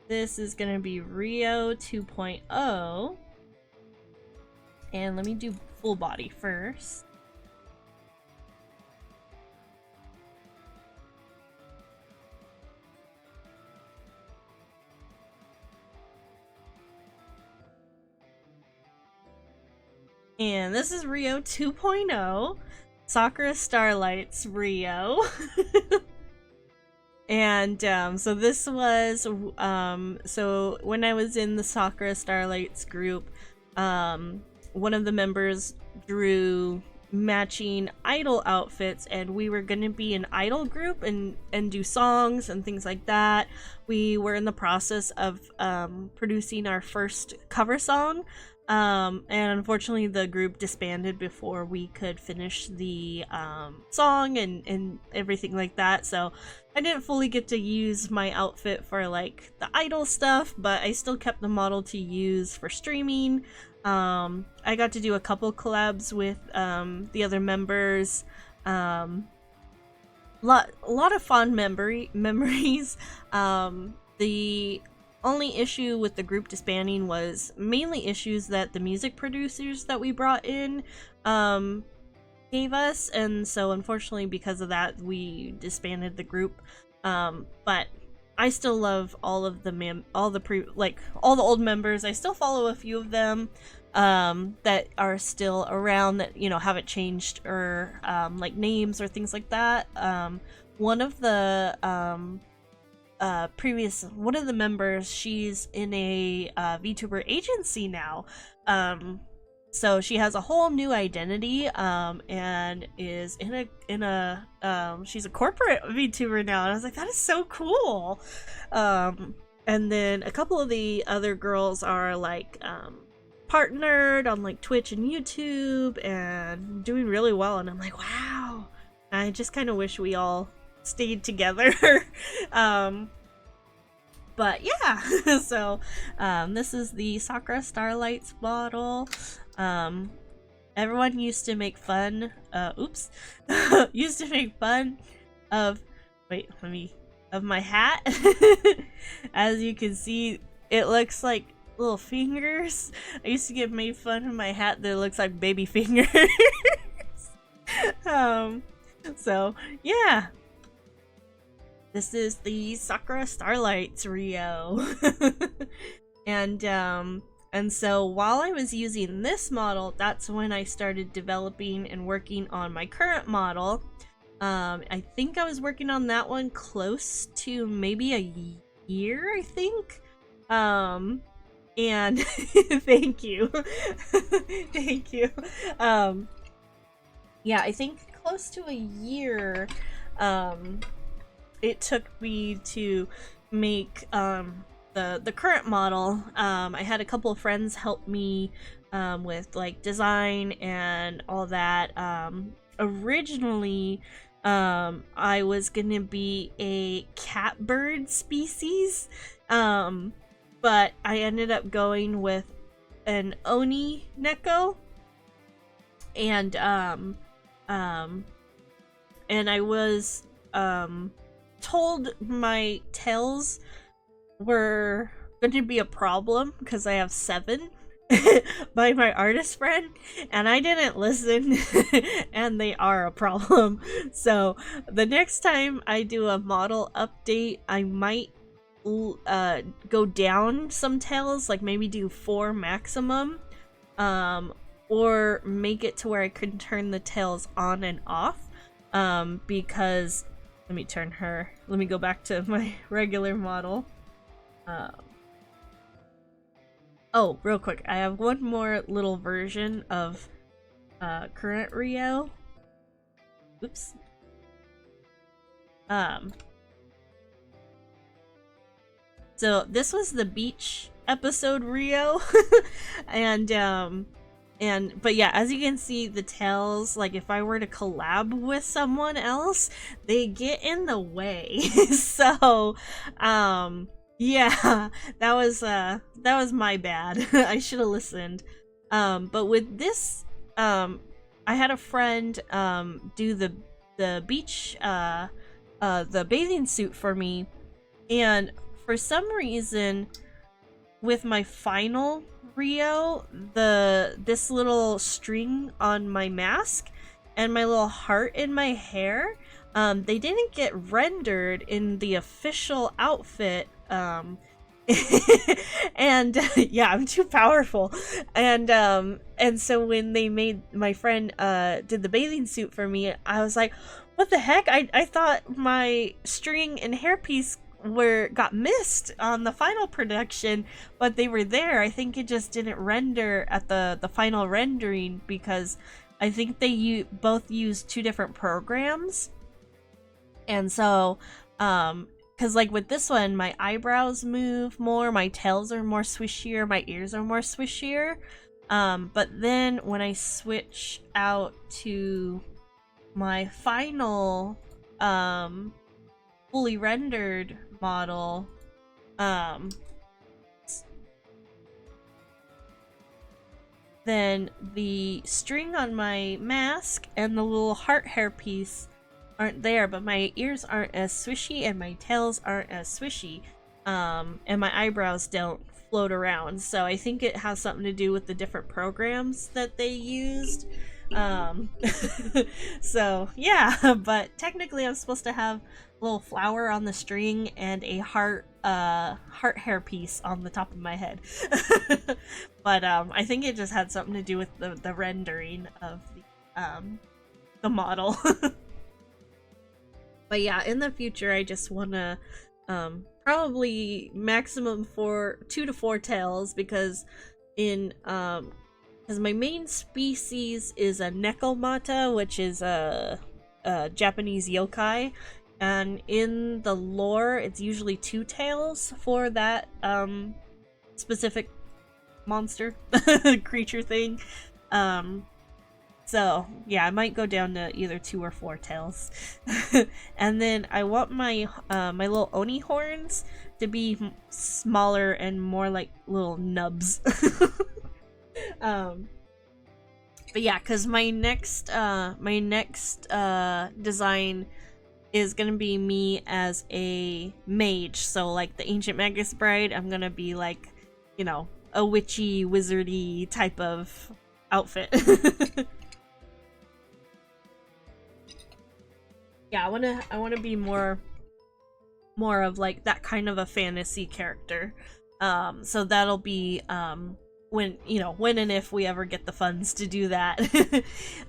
this is gonna be Rio 2.0, and let me do full body first. And this is Rio 2.0, Sakura Starlight's Rio. And so this was so when I was in the Sakura Starlights group, one of the members drew matching idol outfits, and we were going to be an idol group and do songs and things like that. We were in the process of producing our first cover song, and unfortunately the group disbanded before we could finish the song and everything like that, so I didn't fully get to use my outfit for like the idol stuff, but I still kept the model to use for streaming. I got to do a couple collabs with the other members. A lot of fond memories. The only issue with the group disbanding was mainly issues that the music producers that we brought in gave us, and so unfortunately because of that we disbanded the group. But I still love all of the all the old members. I still follow a few of them that are still around, that, you know, haven't changed or like names or things like that. One of the one of the members, she's in a VTuber agency now. So she has a whole new identity, and is in a she's a corporate VTuber now, and I was like, that is so cool. And then a couple of the other girls are like partnered on like Twitch and YouTube and doing really well, and I'm like, wow. I just kind of wish we all stayed together. But yeah, so this is the Sakura Starlights model. Everyone used to make fun, used to make fun of, of my hat. As you can see, it looks like little fingers. I used to get made fun of my hat that looks like baby fingers. So yeah. This is the Sakura Starlights Rio. And so while I was using this model, that's when I started developing and working on my current model. I think I was working on that one close to maybe a year, I think. And thank you. Thank you. Yeah, I think close to a year it took me to make the current model. I had a couple of friends help me with like design and all that. Originally I was gonna be a catbird species, but I ended up going with an Oni Neko, and I was told my tails were going to be a problem because I have 7 by my artist friend, and I didn't listen. And they are a problem. So the next time I do a model update, I might go down some tails, like maybe do 4 maximum, or make it to where I can turn the tails on and off, because let me go back to my regular model. Oh, real quick, I have one more little version of current Rio. Oops. So this was the beach episode Rio. But yeah, as you can see, the tails, like if I were to collab with someone else, they get in the way. So Yeah, that was my bad. I should have listened. But with this, I had a friend do the beach the bathing suit for me, and for some reason with my final Rio, this little string on my mask and my little heart in my hair, they didn't get rendered in the official outfit. And yeah, I'm too powerful. And so when they made my friend did the bathing suit for me, I was like, what the heck? I thought my string and hairpiece got missed on the final production, but they were there. I think it just didn't render at the final rendering because I think they both used two different programs. And so because like with this one, my eyebrows move more, my tails are more swishier, my ears are more swishier. But then when I switch out to my final fully rendered model, then the string on my mask and the little heart hairpiece aren't there, but my ears aren't as swishy and my tails aren't as swishy, and my eyebrows don't float around. So I think it has something to do with the different programs that they used. So yeah, but technically I'm supposed to have a little flower on the string and a heart hair piece on the top of my head. But I think it just had something to do with the rendering of the model. But yeah, in the future, I just want to probably maximum 2 to 4 tails, because because my main species is a Nekomata, which is a Japanese yokai, and in the lore, it's usually 2 tails for that specific monster creature thing. So yeah, I might go down to either 2 or 4 tails. And then I want my my little oni horns to be smaller and more like little nubs. But yeah, because my next design is gonna be me as a mage. So like the Ancient Magus Bride, I'm gonna be like, you know, a witchy, wizardy type of outfit. Yeah, I wanna be more of like that kind of a fantasy character. So that'll be when, you know, when and if we ever get the funds to do that.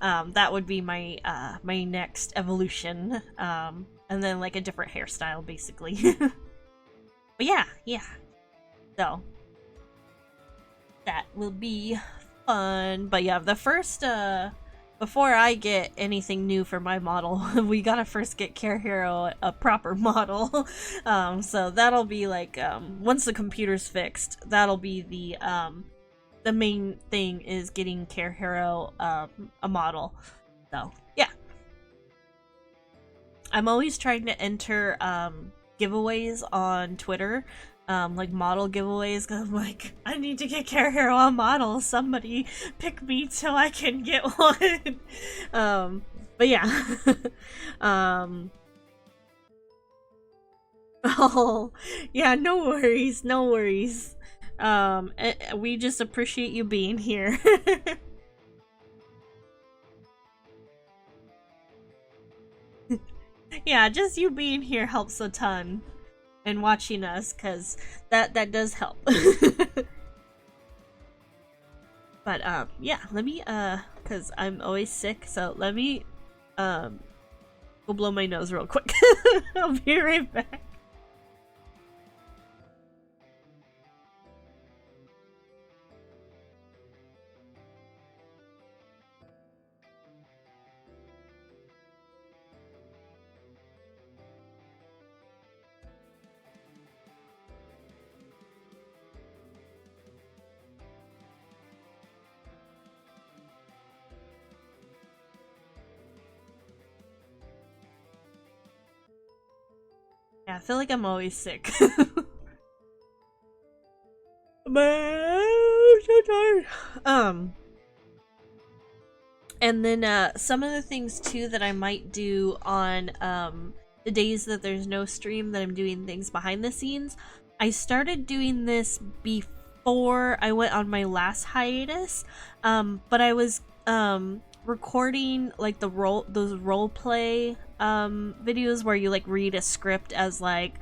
That would be my my next evolution. And then like a different hairstyle basically. But yeah. So that will be fun. But yeah, the first before I get anything new for my model, we gotta first get carehero a proper model. So that'll be like once the computer's fixed, that'll be the main thing, is getting carehero a model. So yeah, I'm always trying to enter giveaways on Twitter, like model giveaways, because I'm like, I need to get carehero a model. Somebody pick me so I can get one. But yeah. Oh yeah, no worries, no worries. We just appreciate you being here. Yeah, just you being here helps a ton, and watching us, because that does help. But yeah, let me because I'm always sick, so let me go blow my nose real quick. I'll be right back. Yeah, I feel like I'm always sick. I'm so tired. And then some of the things too that I might do on the days that there's no stream, that I'm doing things behind the scenes. I started doing this before I went on my last hiatus, but I was recording like those role play videos where you like read a script as like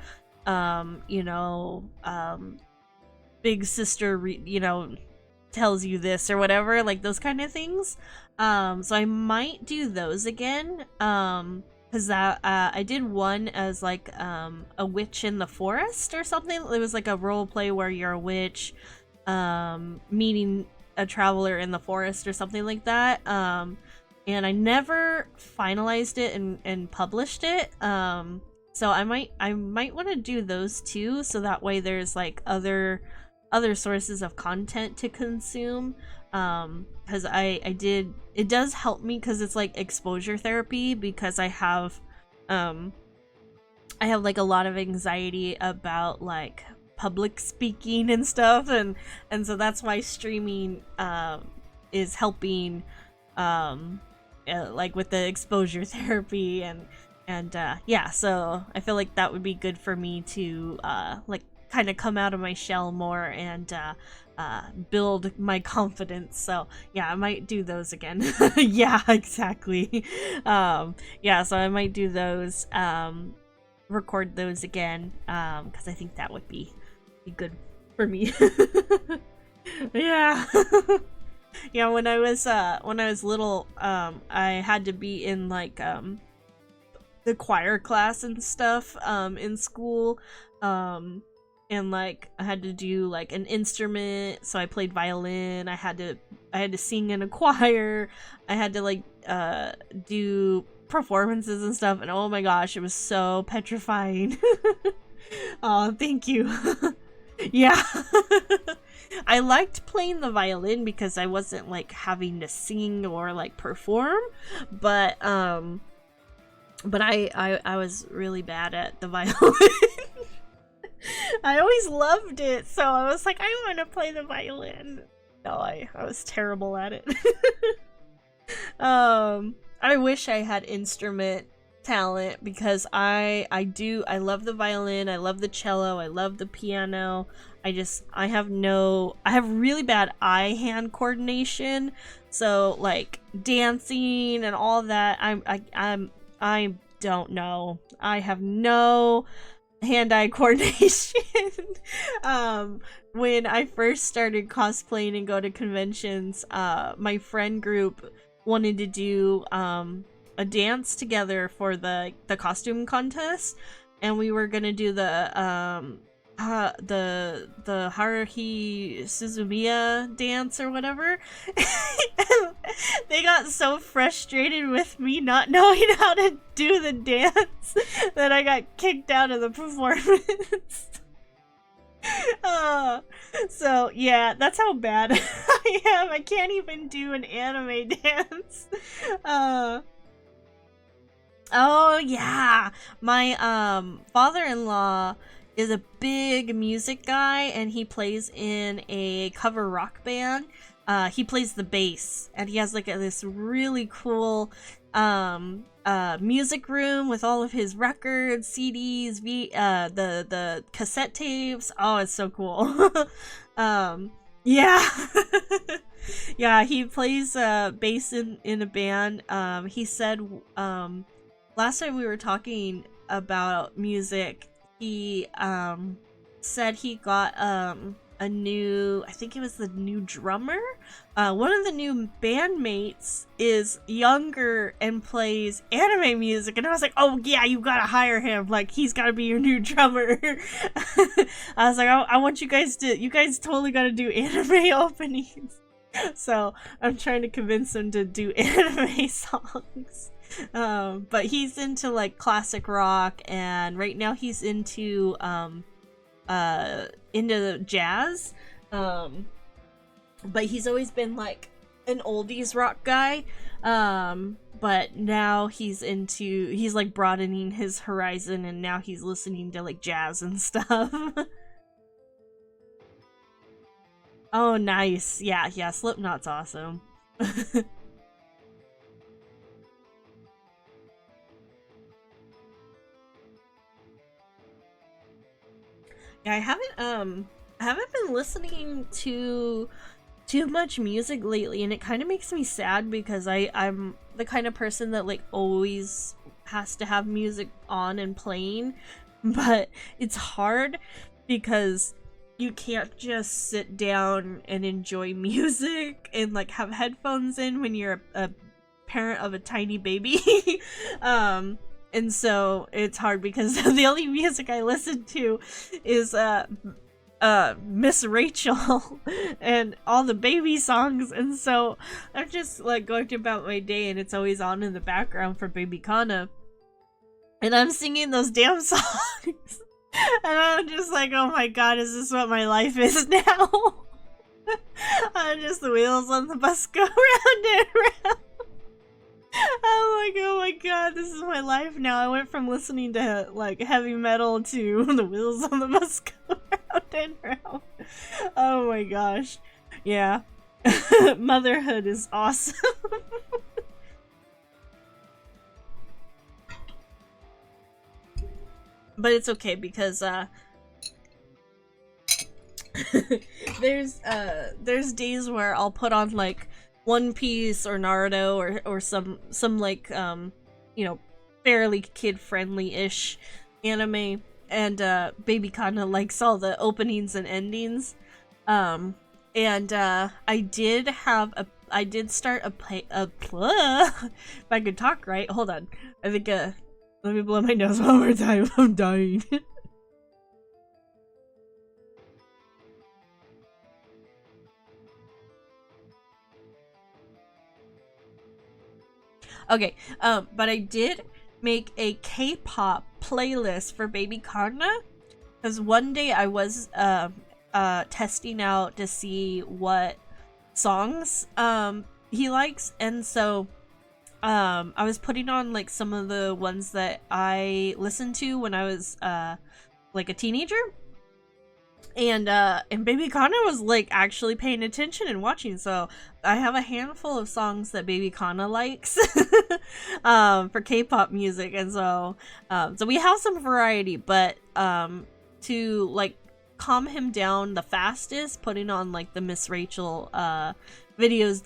big sister tells you this or whatever, like those kind of things. So I might do those again, because I did one as like a witch in the forest or something. It was like a role play where you're a witch meeting a traveler in the forest or something like that. And I never finalized it and published it. So I might want to do those too, so that way there's like other sources of content to consume. Because it does help me, because it's like exposure therapy, because I have like a lot of anxiety about like public speaking and stuff, and so that's why streaming is helping like with the exposure therapy, and yeah, so I feel like that would be good for me to like kind of come out of my shell more and build my confidence. So yeah, I might do those again. Yeah, exactly. Yeah, so I might do those, record those again, because I think that would be good for me. Yeah. Yeah, when I was little, I had to be in like the choir class and stuff in school, and like I had to do like an instrument, so I played violin. I had to sing in a choir. I had to like do performances and stuff, and oh my gosh, it was so petrifying. Oh, thank you. Yeah. I liked playing the violin because I wasn't like having to sing or like perform, but I was really bad at the violin. I always loved it, so I was like, I want to play the violin. No, I was terrible at it. I wish I had instrument talent, because I love the violin, I love the cello, I love the piano. I have really bad eye-hand coordination, so like dancing and all that, I don't know. I have no hand-eye coordination. When I first started cosplaying and go to conventions, my friend group wanted to do a dance together for the costume contest, and we were gonna do the Haruhi Suzumiya dance or whatever. They got so frustrated with me not knowing how to do the dance that I got kicked out of the performance. So yeah, that's how bad I am. I can't even do an anime dance. Oh yeah, my father-in-law is a big music guy, and he plays in a cover rock band. He plays the bass, and he has like this really cool music room with all of his records, CDs, the cassette tapes. Oh, it's so cool. Yeah. Yeah, he plays bass in a band. He said last time we were talking about music, he said he got a new, I think it was the new drummer. One of the new bandmates is younger and plays anime music, and I was like, oh yeah, you gotta hire him, like he's gotta be your new drummer. I was like, I want you guys totally gotta do anime openings. So I'm trying to convince him to do anime songs. But he's into like classic rock, and right now he's into jazz. But he's always been like an oldies rock guy. But now he's like broadening his horizon, and now he's listening to like jazz and stuff. Oh, nice. Yeah, yeah, Slipknot's awesome. Yeah, I haven't been listening to too much music lately, and it kind of makes me sad because I'm the kind of person that like always has to have music on and playing, but it's hard because you can't just sit down and enjoy music and like have headphones in when you're a parent of a tiny baby. um and so it's hard because the only music I listen to is Miss Rachel and all the baby songs, and so I'm just like going about my day and it's always on in the background for baby Kana, and I'm singing those damn songs. And I'm just like, oh my god, is this what my life is now? I'm just the wheels on the bus go round and round. I'm like, oh my god, this is my life now. I went from listening to like heavy metal to the wheels on the bus go round and round. Oh my gosh. Yeah. Motherhood is awesome. But it's okay because there's days where I'll put on like One Piece or Naruto or some like you know, fairly kid friendly ish anime, and baby kinda likes all the openings and endings. And I did start a play if I could talk right. Hold on. I think let me blow my nose one more time. I'm dying. Okay, but I did make a K-pop playlist for baby Karna, because one day I was testing out to see what songs he likes, and so I was putting on like some of the ones that I listened to when I was like a teenager, and baby Kana was like actually paying attention and watching, so I have a handful of songs that baby Kana likes for K-pop music, and so so we have some variety, but to like calm him down the fastest, putting on like the Miss Rachel videos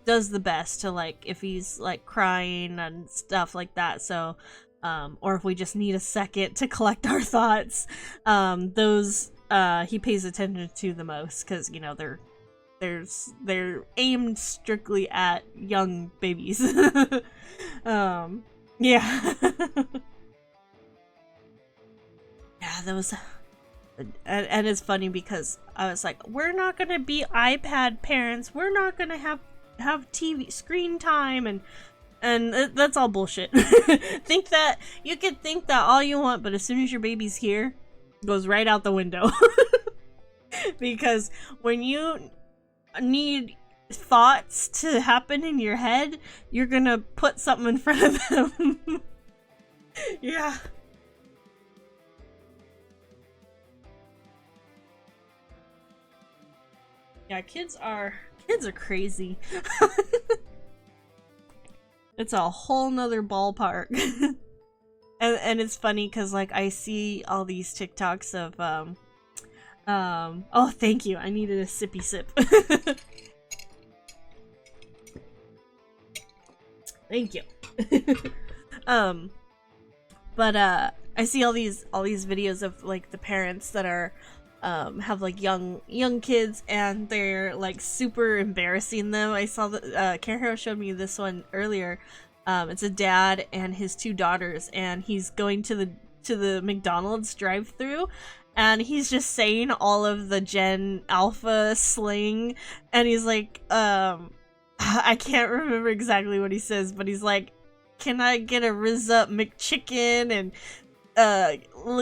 does the best to like if he's like crying and stuff like that. So or if we just need a second to collect our thoughts, those he pays attention to the most, because you know they're aimed strictly at young babies. Yeah. Yeah, those. And it's funny because I was like, we're not gonna be iPad parents, we're not gonna have TV screen time, and that's all bullshit. Think that you can think that all you want, but as soon as your baby's here, it goes right out the window. Because when you need thoughts to happen in your head, you're gonna put something in front of them. Yeah. Yeah, kids are crazy. It's a whole nother ballpark. And it's funny because like I see all these TikToks of oh, thank you. I needed a sippy sip. Thank you. But I see all these videos of like the parents that are have like young kids, and they're like super embarrassing them. I saw that Carehero showed me this one earlier. It's a dad and his two daughters, and he's going to the McDonald's drive-thru, and he's just saying all of the Gen Alpha slang, and he's like I can't remember exactly what he says, but he's like, can I get a Riz Up McChicken, and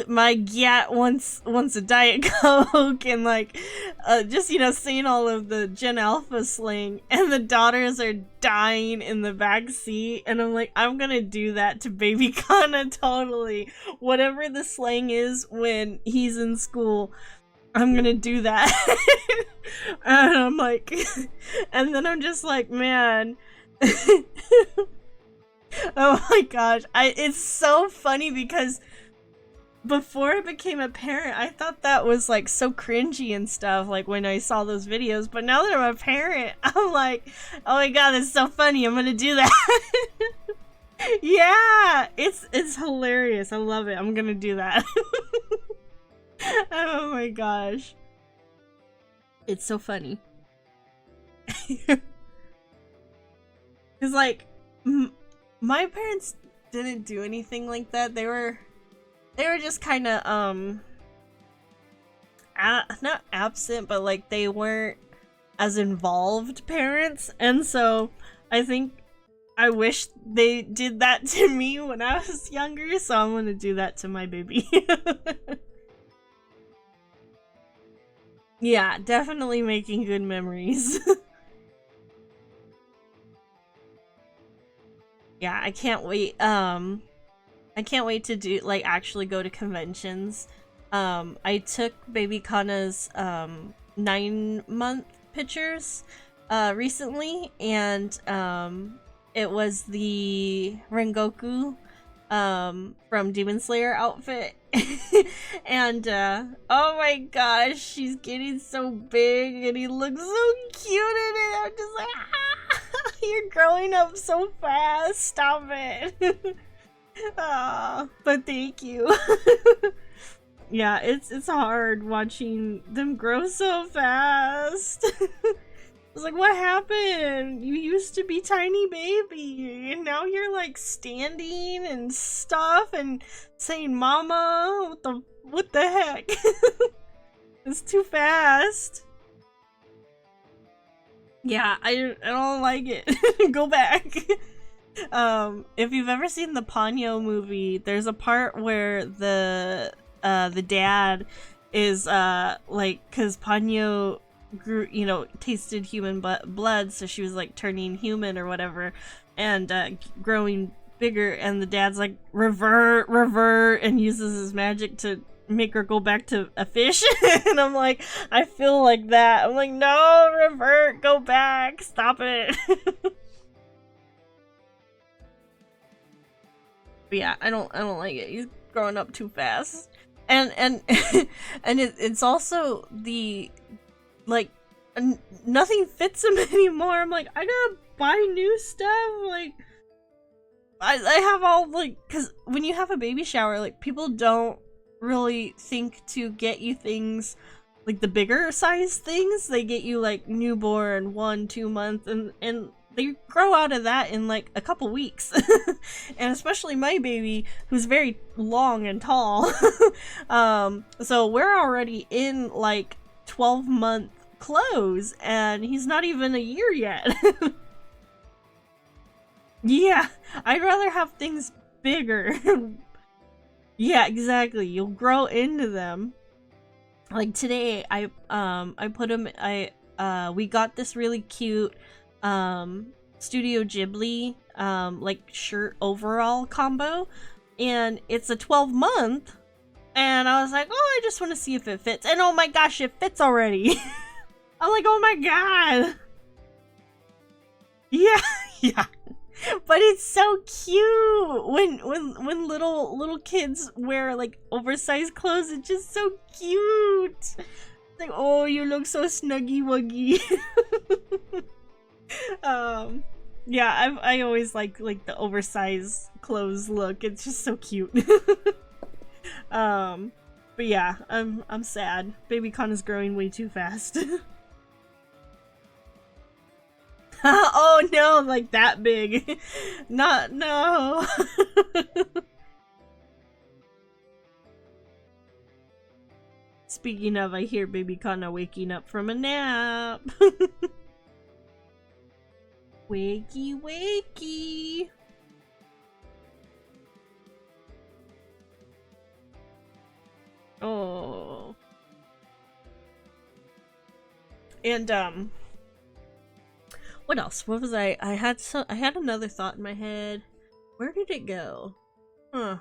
my gat wants a Diet Coke, and like just, you know, saying all of the Gen Alpha slang, and the daughters are dying in the back seat, and I'm like, I'm gonna do that to baby Kana totally. Whatever the slang is when he's in school, I'm gonna do that. And I'm like, and then I'm just like, man. Oh my gosh, it's so funny because before I became a parent, I thought that was like so cringy and stuff, like when I saw those videos, but now that I'm a parent, I'm like, oh my god, that's so funny, I'm gonna do that. Yeah, it's hilarious, I love it, I'm gonna do that. Oh my gosh. It's so funny. Cause like, my parents didn't do anything like that. They were just kind of not absent, but like they weren't as involved parents, and so I think I wish they did that to me when I was younger, so I'm gonna do that to my baby. Yeah, definitely making good memories. Yeah, I can't wait. I can't wait to do like actually go to conventions. I took baby Kana's 9-month pictures recently, and it was the Rengoku from Demon Slayer outfit. And oh my gosh, she's getting so big and he looks so cute in it. I'm just like, ah, you're growing up so fast, stop it. But thank you. Yeah, it's hard watching them grow so fast. I was like, what happened? You used to be tiny baby, and now you're like standing and stuff and saying mama. What the heck? It's too fast. Yeah, I don't like it. Go back. If you've ever seen the Ponyo movie, there's a part where the dad is like, cause Ponyo grew, you know, tasted human blood, so she was like turning human or whatever, and growing bigger, and the dad's like revert, and uses his magic to make her go back to a fish. And I'm like, I feel like that. I'm like, no, revert, go back, stop it. But yeah, I don't like it. He's growing up too fast, and and it's also the like nothing fits him anymore. I'm like, I gotta buy new stuff. Like, I have all like, cause when you have a baby shower, like people don't really think to get you things like the bigger size things. They get you like newborn 1-2 months, and they grow out of that in like a couple weeks. And especially my baby, who's very long and tall. So we're already in like 12-month clothes, and he's not even a year yet. Yeah, I'd rather have things bigger. Yeah, exactly. You'll grow into them. Like today, I put him. We got this really cute Studio Ghibli like shirt overall combo, and it's a 12-month, and I was like, oh, I just want to see if it fits, and oh my gosh, it fits already. I'm like, oh my god. Yeah. Yeah, but it's so cute when little kids wear like oversized clothes. It's just so cute. It's like, oh, you look so snuggy wuggy. Yeah, I always like the oversized clothes look. It's just so cute. But yeah, I'm sad. Baby Con is growing way too fast. Oh no, like that big. Not, no. Speaking of, I hear baby Kana waking up from a nap. Wakey, wakey. Oh. And what else? What was I had another thought in my head. Where did it go? Huh.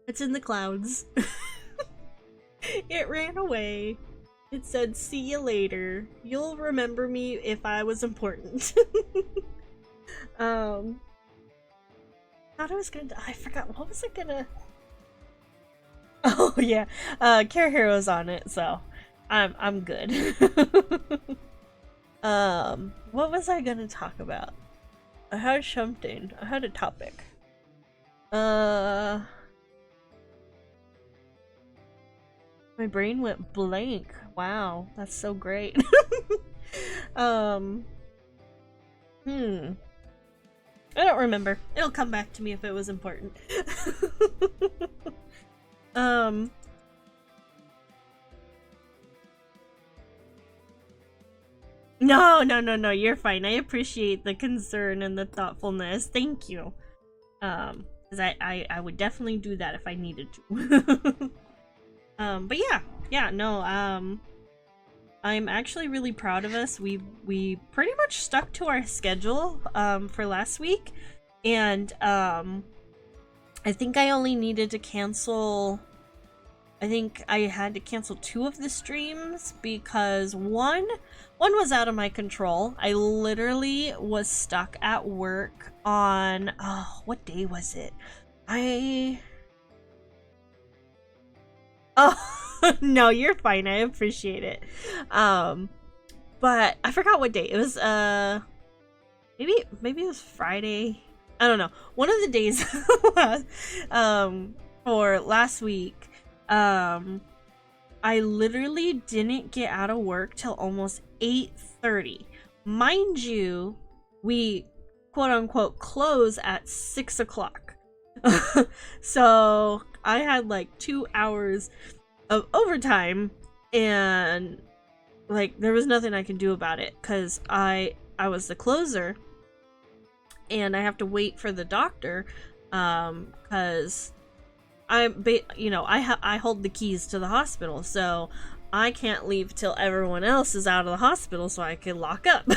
It's in the clouds. It ran away. It said, "See you later. You'll remember me if I was important." um, I forgot, what was I gonna... Oh yeah, Carehero's on it, so I'm good. What was I gonna talk about? I had something. I had a topic. My brain went blank. Wow, that's so great. I don't remember. It'll come back to me if it was important. No, you're fine. I appreciate the concern and the thoughtfulness. Thank you. Because I would definitely do that if I needed to. But yeah, no, I'm actually really proud of us. We pretty much stuck to our schedule, for last week, and, I think I only needed to cancel... I think I had to cancel 2 of the streams because one was out of my control. I literally was stuck at work on... Oh, what day was it? Oh, no, you're fine. I appreciate it. But I forgot what day. It was, maybe it was Friday. I don't know. One of the days, for last week, I literally didn't get out of work till almost 8:30. Mind you, we quote unquote close at 6 o'clock. So I had like 2 hours of overtime, and like there was nothing I could do about it because I was the closer and I have to wait for the doctor, because I hold the keys to the hospital, so I can't leave till everyone else is out of the hospital so I can lock up.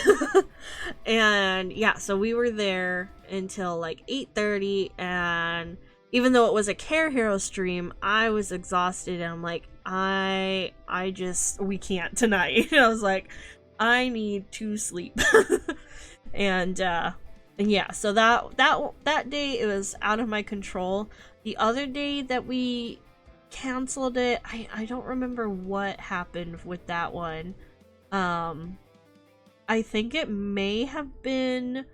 And yeah, so we were there until like 8:30, and even though it was a Carehero stream, I was exhausted, and I'm like, we can't tonight. And I was like, I need to sleep. And yeah, so that day it was out of my control. The other day that we canceled it, I don't remember what happened with that one. I think it may have been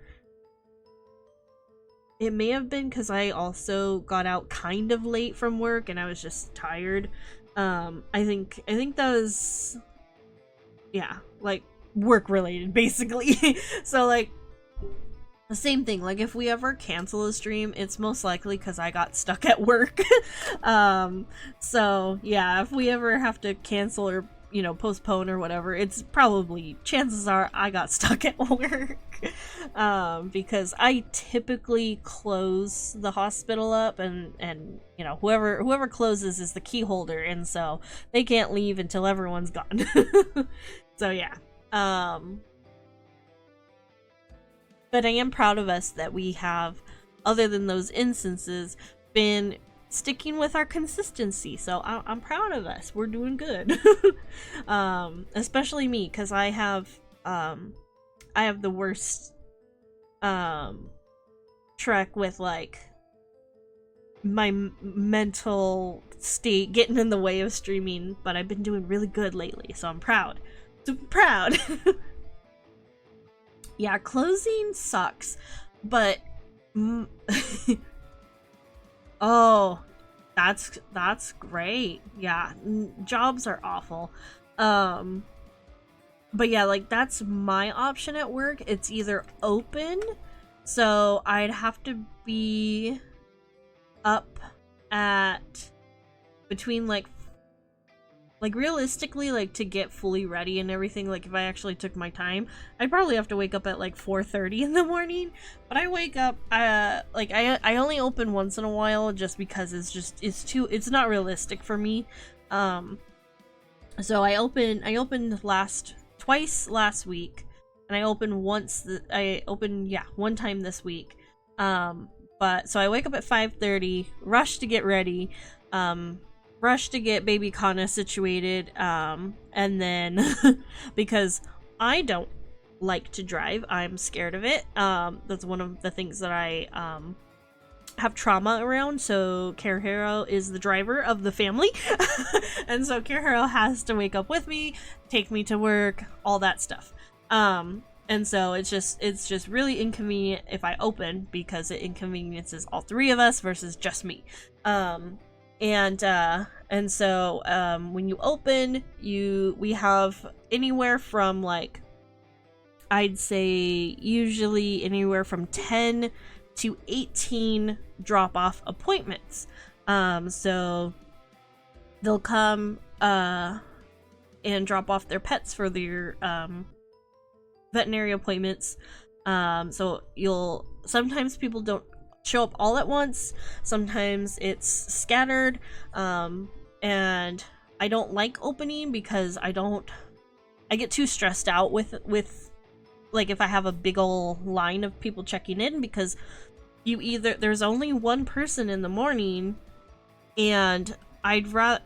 because I also got out kind of late from work and I was just tired. I think that was, yeah, like work related basically. So like the same thing, like if we ever cancel a stream, it's most likely because I got stuck at work. So yeah, if we ever have to cancel or, you know, postpone or whatever, it's probably, chances are I got stuck at work. Because I typically close the hospital up, and you know, whoever closes is the key holder, and so they can't leave until everyone's gone. So yeah. But I am proud of us that we have, other than those instances, been sticking with our consistency. So I'm proud of us. We're doing good. Especially me, because I have the worst trek with like my mental state getting in the way of streaming, but I've been doing really good lately, so I'm proud. Super proud. Yeah, closing sucks, but oh, that's great. Yeah, jobs are awful. But yeah, like that's my option at work. It's either open, so I'd have to be up at between like realistically, like to get fully ready and everything, like if I actually took my time, I'd probably have to wake up at like 4:30 in the morning. But I wake up, like I only open once in a while just because it's not realistic for me. So I opened twice last week, and I opened one time this week. But so I wake up at 5:30, rush to get ready, rush to get baby Kana situated, and then because I don't like to drive, I'm scared of it. That's one of the things that I have trauma around, so carehero is the driver of the family. And so carehero has to wake up with me, take me to work, all that stuff. And so it's just really inconvenient if I open, because it inconveniences all three of us versus just me. And so when you open, we have anywhere from, like, I'd say usually anywhere from 10 to 18 drop-off appointments. So they'll come and drop off their pets for their veterinary appointments. So sometimes people don't show up all at once, sometimes it's scattered, and I don't like opening because I get too stressed out with like if I have a big ol' line of people checking in, because there's only one person in the morning, and I'd rather,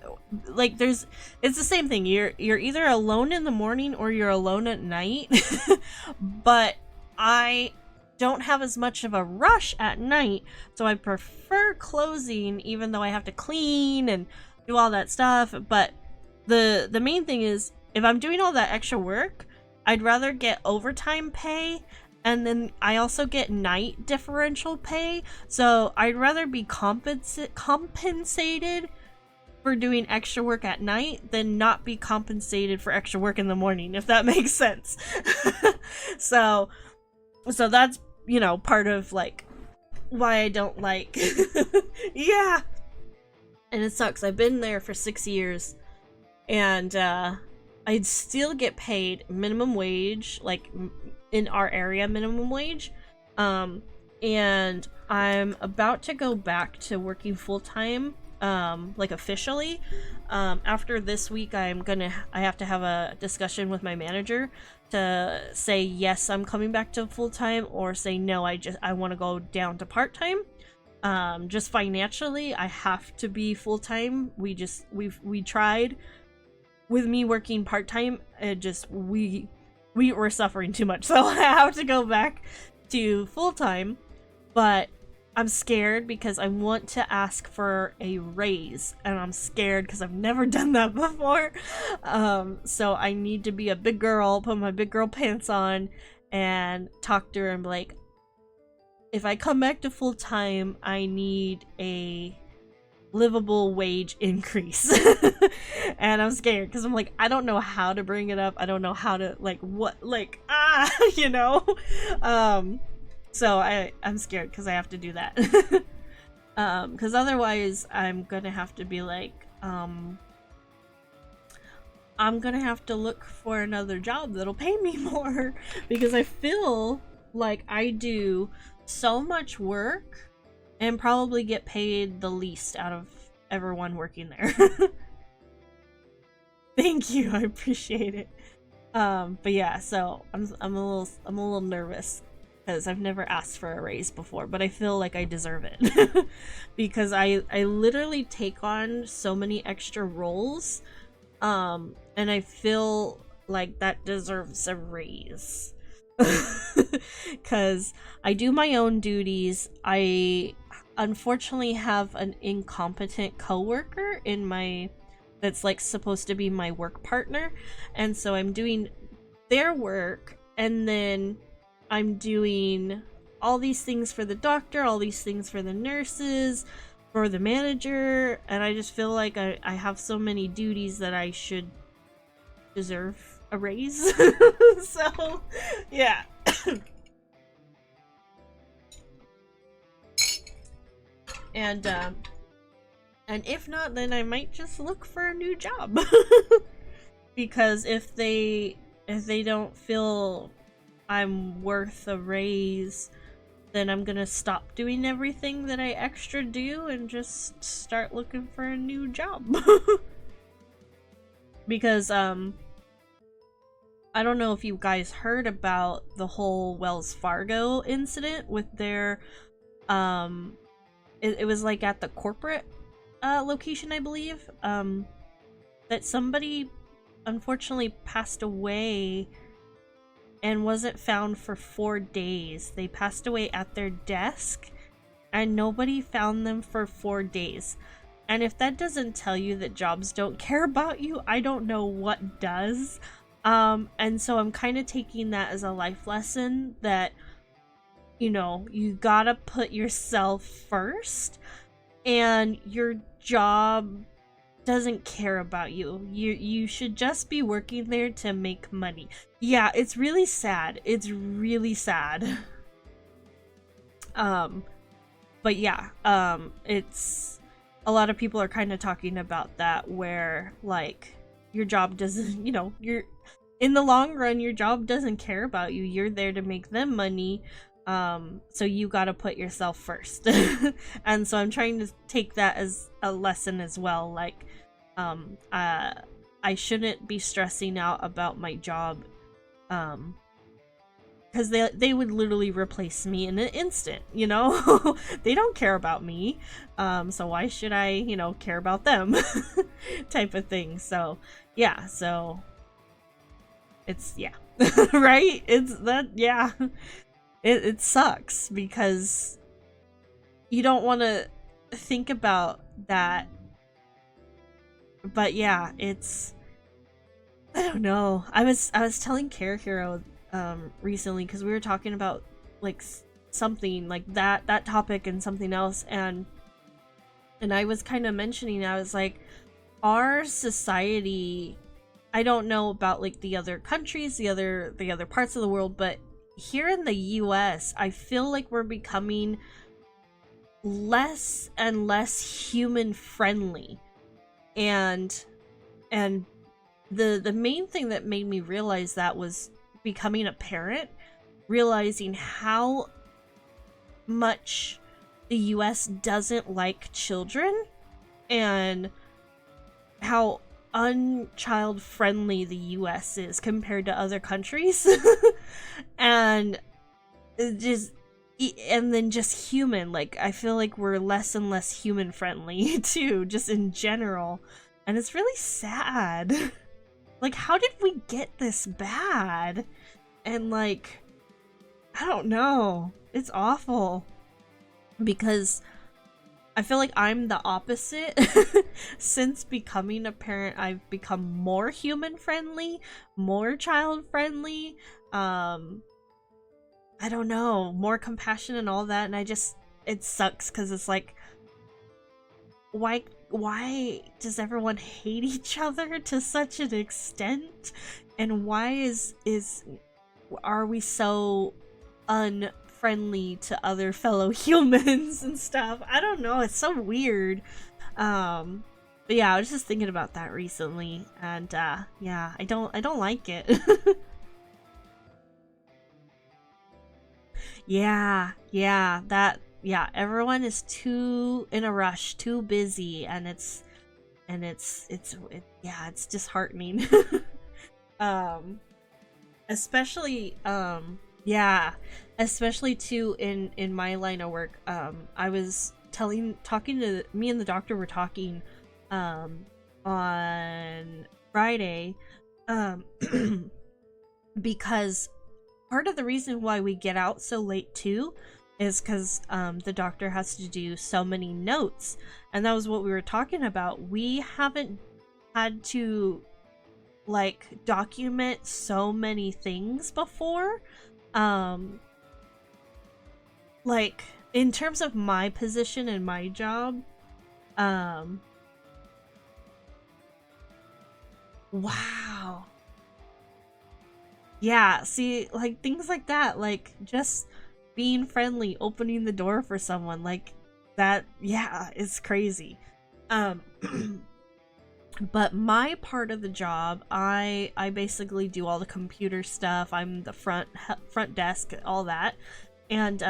like, it's the same thing. You're either alone in the morning or you're alone at night. But I don't have as much of a rush at night, so I prefer closing, even though I have to clean and do all that stuff. But the main thing is, if I'm doing all that extra work, I'd rather get overtime pay, and then I also get night differential pay. So I'd rather be compensated for doing extra work at night than not be compensated for extra work in the morning, if that makes sense. So that's, you know, part of, like, why I don't like yeah, and it sucks. I've been there for 6 years, and I'd still get paid minimum wage, like in our area minimum wage, and I'm about to go back to working full-time, like officially. After this week, I have to have a discussion with my manager to say yes, I'm coming back to full-time, or say no, I want to go down to part-time. Just financially, I have to be full-time. We tried with me working part-time, we were suffering too much, so I have to go back to full-time. But I'm scared because I want to ask for a raise, and I'm scared because I've never done that before. So I need to be a big girl, put my big girl pants on, and talk to her and be like, if I come back to full-time, I need a livable wage increase. And I'm scared because I'm like, I don't know how to bring it up. I don't know how to, like, you know. So I'm scared because I have to do that. Because otherwise I'm gonna have to be like, I'm gonna have to look for another job that'll pay me more, because I feel like I do so much work and probably get paid the least out of everyone working there. Thank you, I appreciate it. But yeah, so I'm a little nervous because I've never asked for a raise before, but I feel like I deserve it. Because I literally take on so many extra roles, and I feel like that deserves a raise. Because I do my own duties. I unfortunately have an incompetent coworker that's like supposed to be my work partner, and so I'm doing their work, and then I'm doing all these things for the doctor, all these things for the nurses, for the manager, and I just feel like I have so many duties that I should deserve a raise. So yeah. And if not, then I might just look for a new job. Because if they don't feel I'm worth a raise, then I'm gonna stop doing everything that I extra do and just start looking for a new job. Because I don't know if you guys heard about the whole Wells Fargo incident with their it was like at the corporate location, I believe, that somebody unfortunately passed away and wasn't found for 4 days. They passed away at their desk and nobody found them for 4 days. And if that doesn't tell you that jobs don't care about you, I don't know what does. And so I'm kind of taking that as a life lesson that, you know, you gotta put yourself first, and your job doesn't care about you. You should just be working there to make money. Yeah, it's really sad. It's really sad. But yeah, it's a lot of people are kind of talking about that, where like your job doesn't, you know, you're in the long run, your job doesn't care about you. You're there to make them money. So you gotta put yourself first. And so I'm trying to take that as a lesson as well. Like, I shouldn't be stressing out about my job, because they would literally replace me in an instant, you know? They don't care about me, so why should I, you know, care about them? Type of thing. So yeah, so it's, yeah. Right? It's that, yeah. It sucks because you don't want to think about that. But yeah, it's, I don't know. I was telling Carehero recently, because we were talking about like something like that topic and something else, and I was kind of mentioning, I was like, our society, I don't know about like the other countries, the other parts of the world, but here in the US, I feel like we're becoming less and less human friendly. And the main thing that made me realize that was becoming a parent, realizing how much the US doesn't like children and how unchild friendly the US is compared to other countries. And then just human, like I feel like we're less and less human friendly too, just in general, and it's really sad. Like, how did we get this bad? And like, I don't know, it's awful, because I feel like I'm the opposite. Since becoming a parent, I've become more human friendly, more child friendly, I don't know, more compassion and all that, and it sucks because it's like, why does everyone hate each other to such an extent? And why are we so unfriendly to other fellow humans and stuff? I don't know, it's so weird. But yeah, I was just thinking about that recently, and yeah, I don't like it. Yeah, everyone is too in a rush, too busy, and it's yeah, it's disheartening. um Especially yeah, especially too in my line of work. I was talking to me and the doctor were talking on Friday, because part of the reason why we get out so late too is because the doctor has to do so many notes, and that was what we were talking about. We haven't had to like document so many things before, like in terms of my position and my job. Wow. Yeah, see, like things like that, like just being friendly, opening the door for someone, like that, yeah, it's crazy. But my part of the job, I basically do all the computer stuff. I'm the front desk, all that. And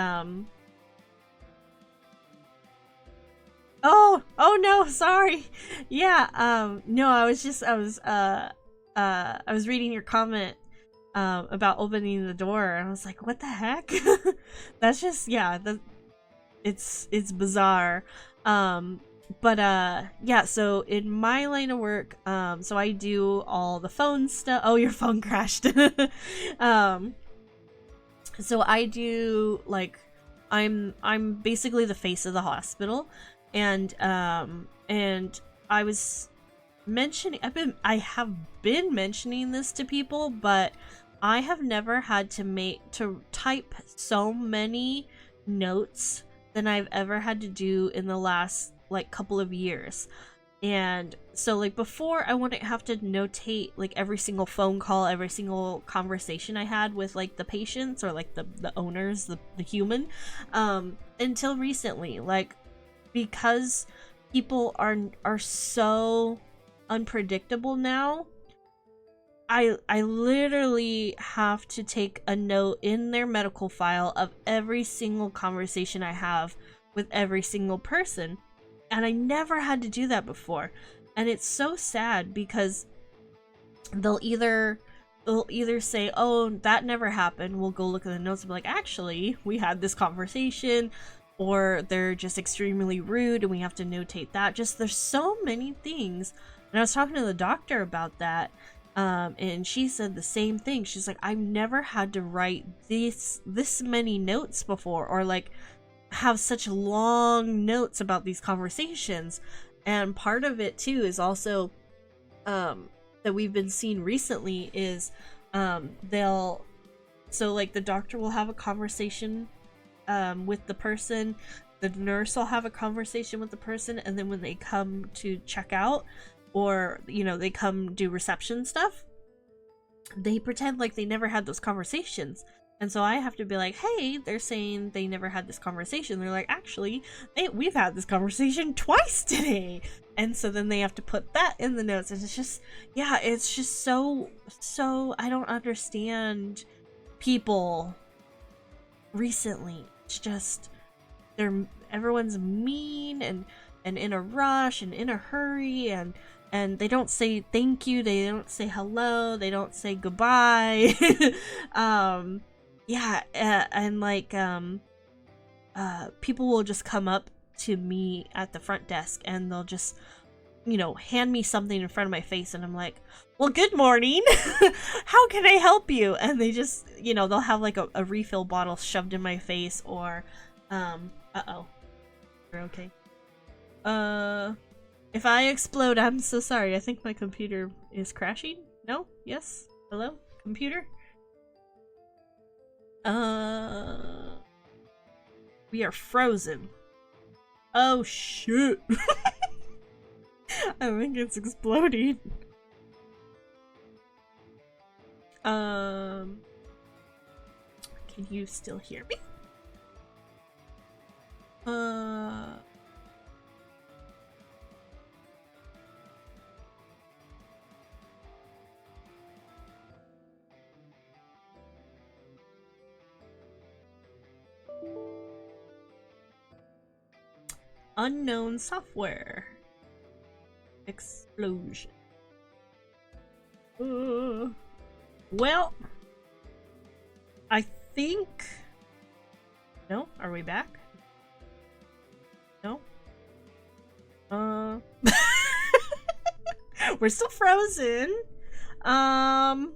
oh no, sorry. Yeah, no, I was reading your comment about opening the door, and I was like, what the heck? That's just, yeah, it's bizarre. But yeah, so in my line of work, so I do all the phone stuff. Oh, your phone crashed. um so I do like I'm basically the face of the hospital, and I was mentioning I have been mentioning this to people, but I have never had to type so many notes than I've ever had to do in the last like couple of years. And so like before, I wouldn't have to notate like every single phone call, every single conversation I had with like the patients or like the owners, the human, until recently. Like, because people are so unpredictable now, I literally have to take a note in their medical file of every single conversation I have with every single person. And I never had to do that before. And it's so sad because they'll either say, oh, that never happened, we'll go look at the notes and be like, actually, we had this conversation, or they're just extremely rude and we have to notate that. Just there's so many things. And I was talking to the doctor about that, and she said the same thing. She's like, I've never had to write this many notes before, or like have such long notes about these conversations. And part of it too is also that we've been seeing recently is they'll so like the doctor will have a conversation with the person, the nurse will have a conversation with the person, and then when they come to check out, or you know, they come do reception stuff, they pretend like they never had those conversations. And so I have to be like, hey, they're saying they never had this conversation. They're like, actually, we've had this conversation twice today. And so then they have to put that in the notes. And it's just, yeah, it's just so, I don't understand people recently. It's just, everyone's mean and in a rush and in a hurry, and they don't say thank you, they don't say hello, they don't say goodbye. Yeah, and like people will just come up to me at the front desk and they'll just, you know, hand me something in front of my face, and I'm like, well, good morning. How can I help you? And they just, you know, they'll have like a refill bottle shoved in my face, or uh-oh, you're okay. If I explode, I'm so sorry. I think my computer is crashing. No? Yes? Hello? Computer? We are frozen. Oh shit. I think it's exploding. Can you still hear me? Unknown software. Explosion. Well, I think... No? Are we back? No? We're still frozen. I'm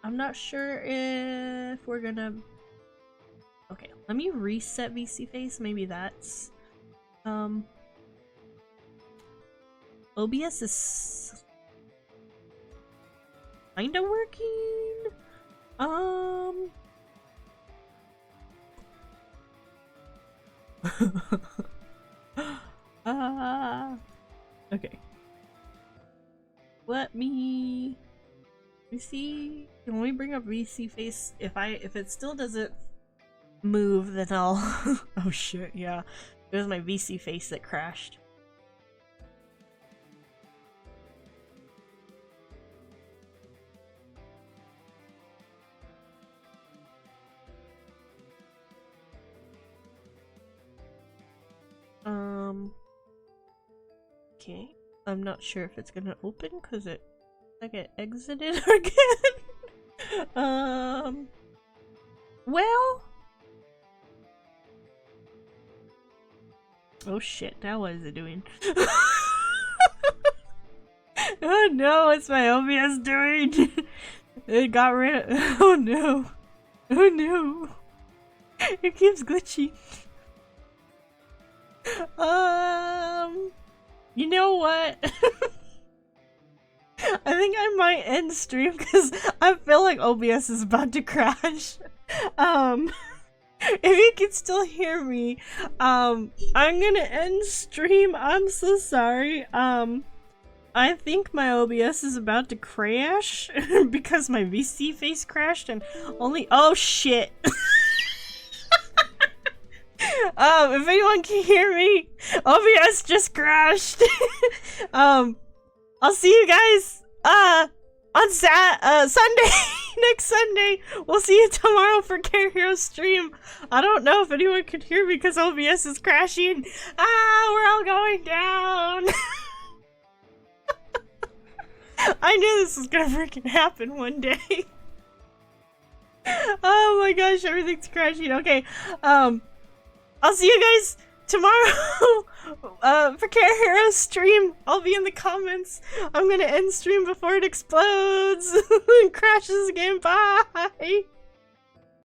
not sure if we're gonna... Okay, let me reset VC face. Maybe that's... OBS is... kinda working? Okay. Let me see. Can we bring up VC face? If it still doesn't move, then I'll... Oh shit, yeah. It was my VC face that crashed. Okay. I'm not sure if it's gonna open because it exited again. Well, Oh shit, now what is it doing? Oh no, what's my OBS doing? It got rid of— oh no. Oh no. It keeps glitching. You know what? I think I might end stream because I feel like OBS is about to crash. If you can still hear me, I'm gonna end stream. I'm so sorry. I think my OBS is about to crash because my VC face crashed and only— oh shit. If anyone can hear me, OBS just crashed. I'll see you guys on Sunday. Next Sunday. We'll see you tomorrow for carehero stream. I don't know if anyone could hear me because OBS is crashing. We're all going down. I knew this was gonna freaking happen one day. Oh my gosh, everything's crashing. Okay, I'll see you guys tomorrow for carehero stream. I'll be in the comments. I'm gonna end stream before it explodes and crashes again. Bye.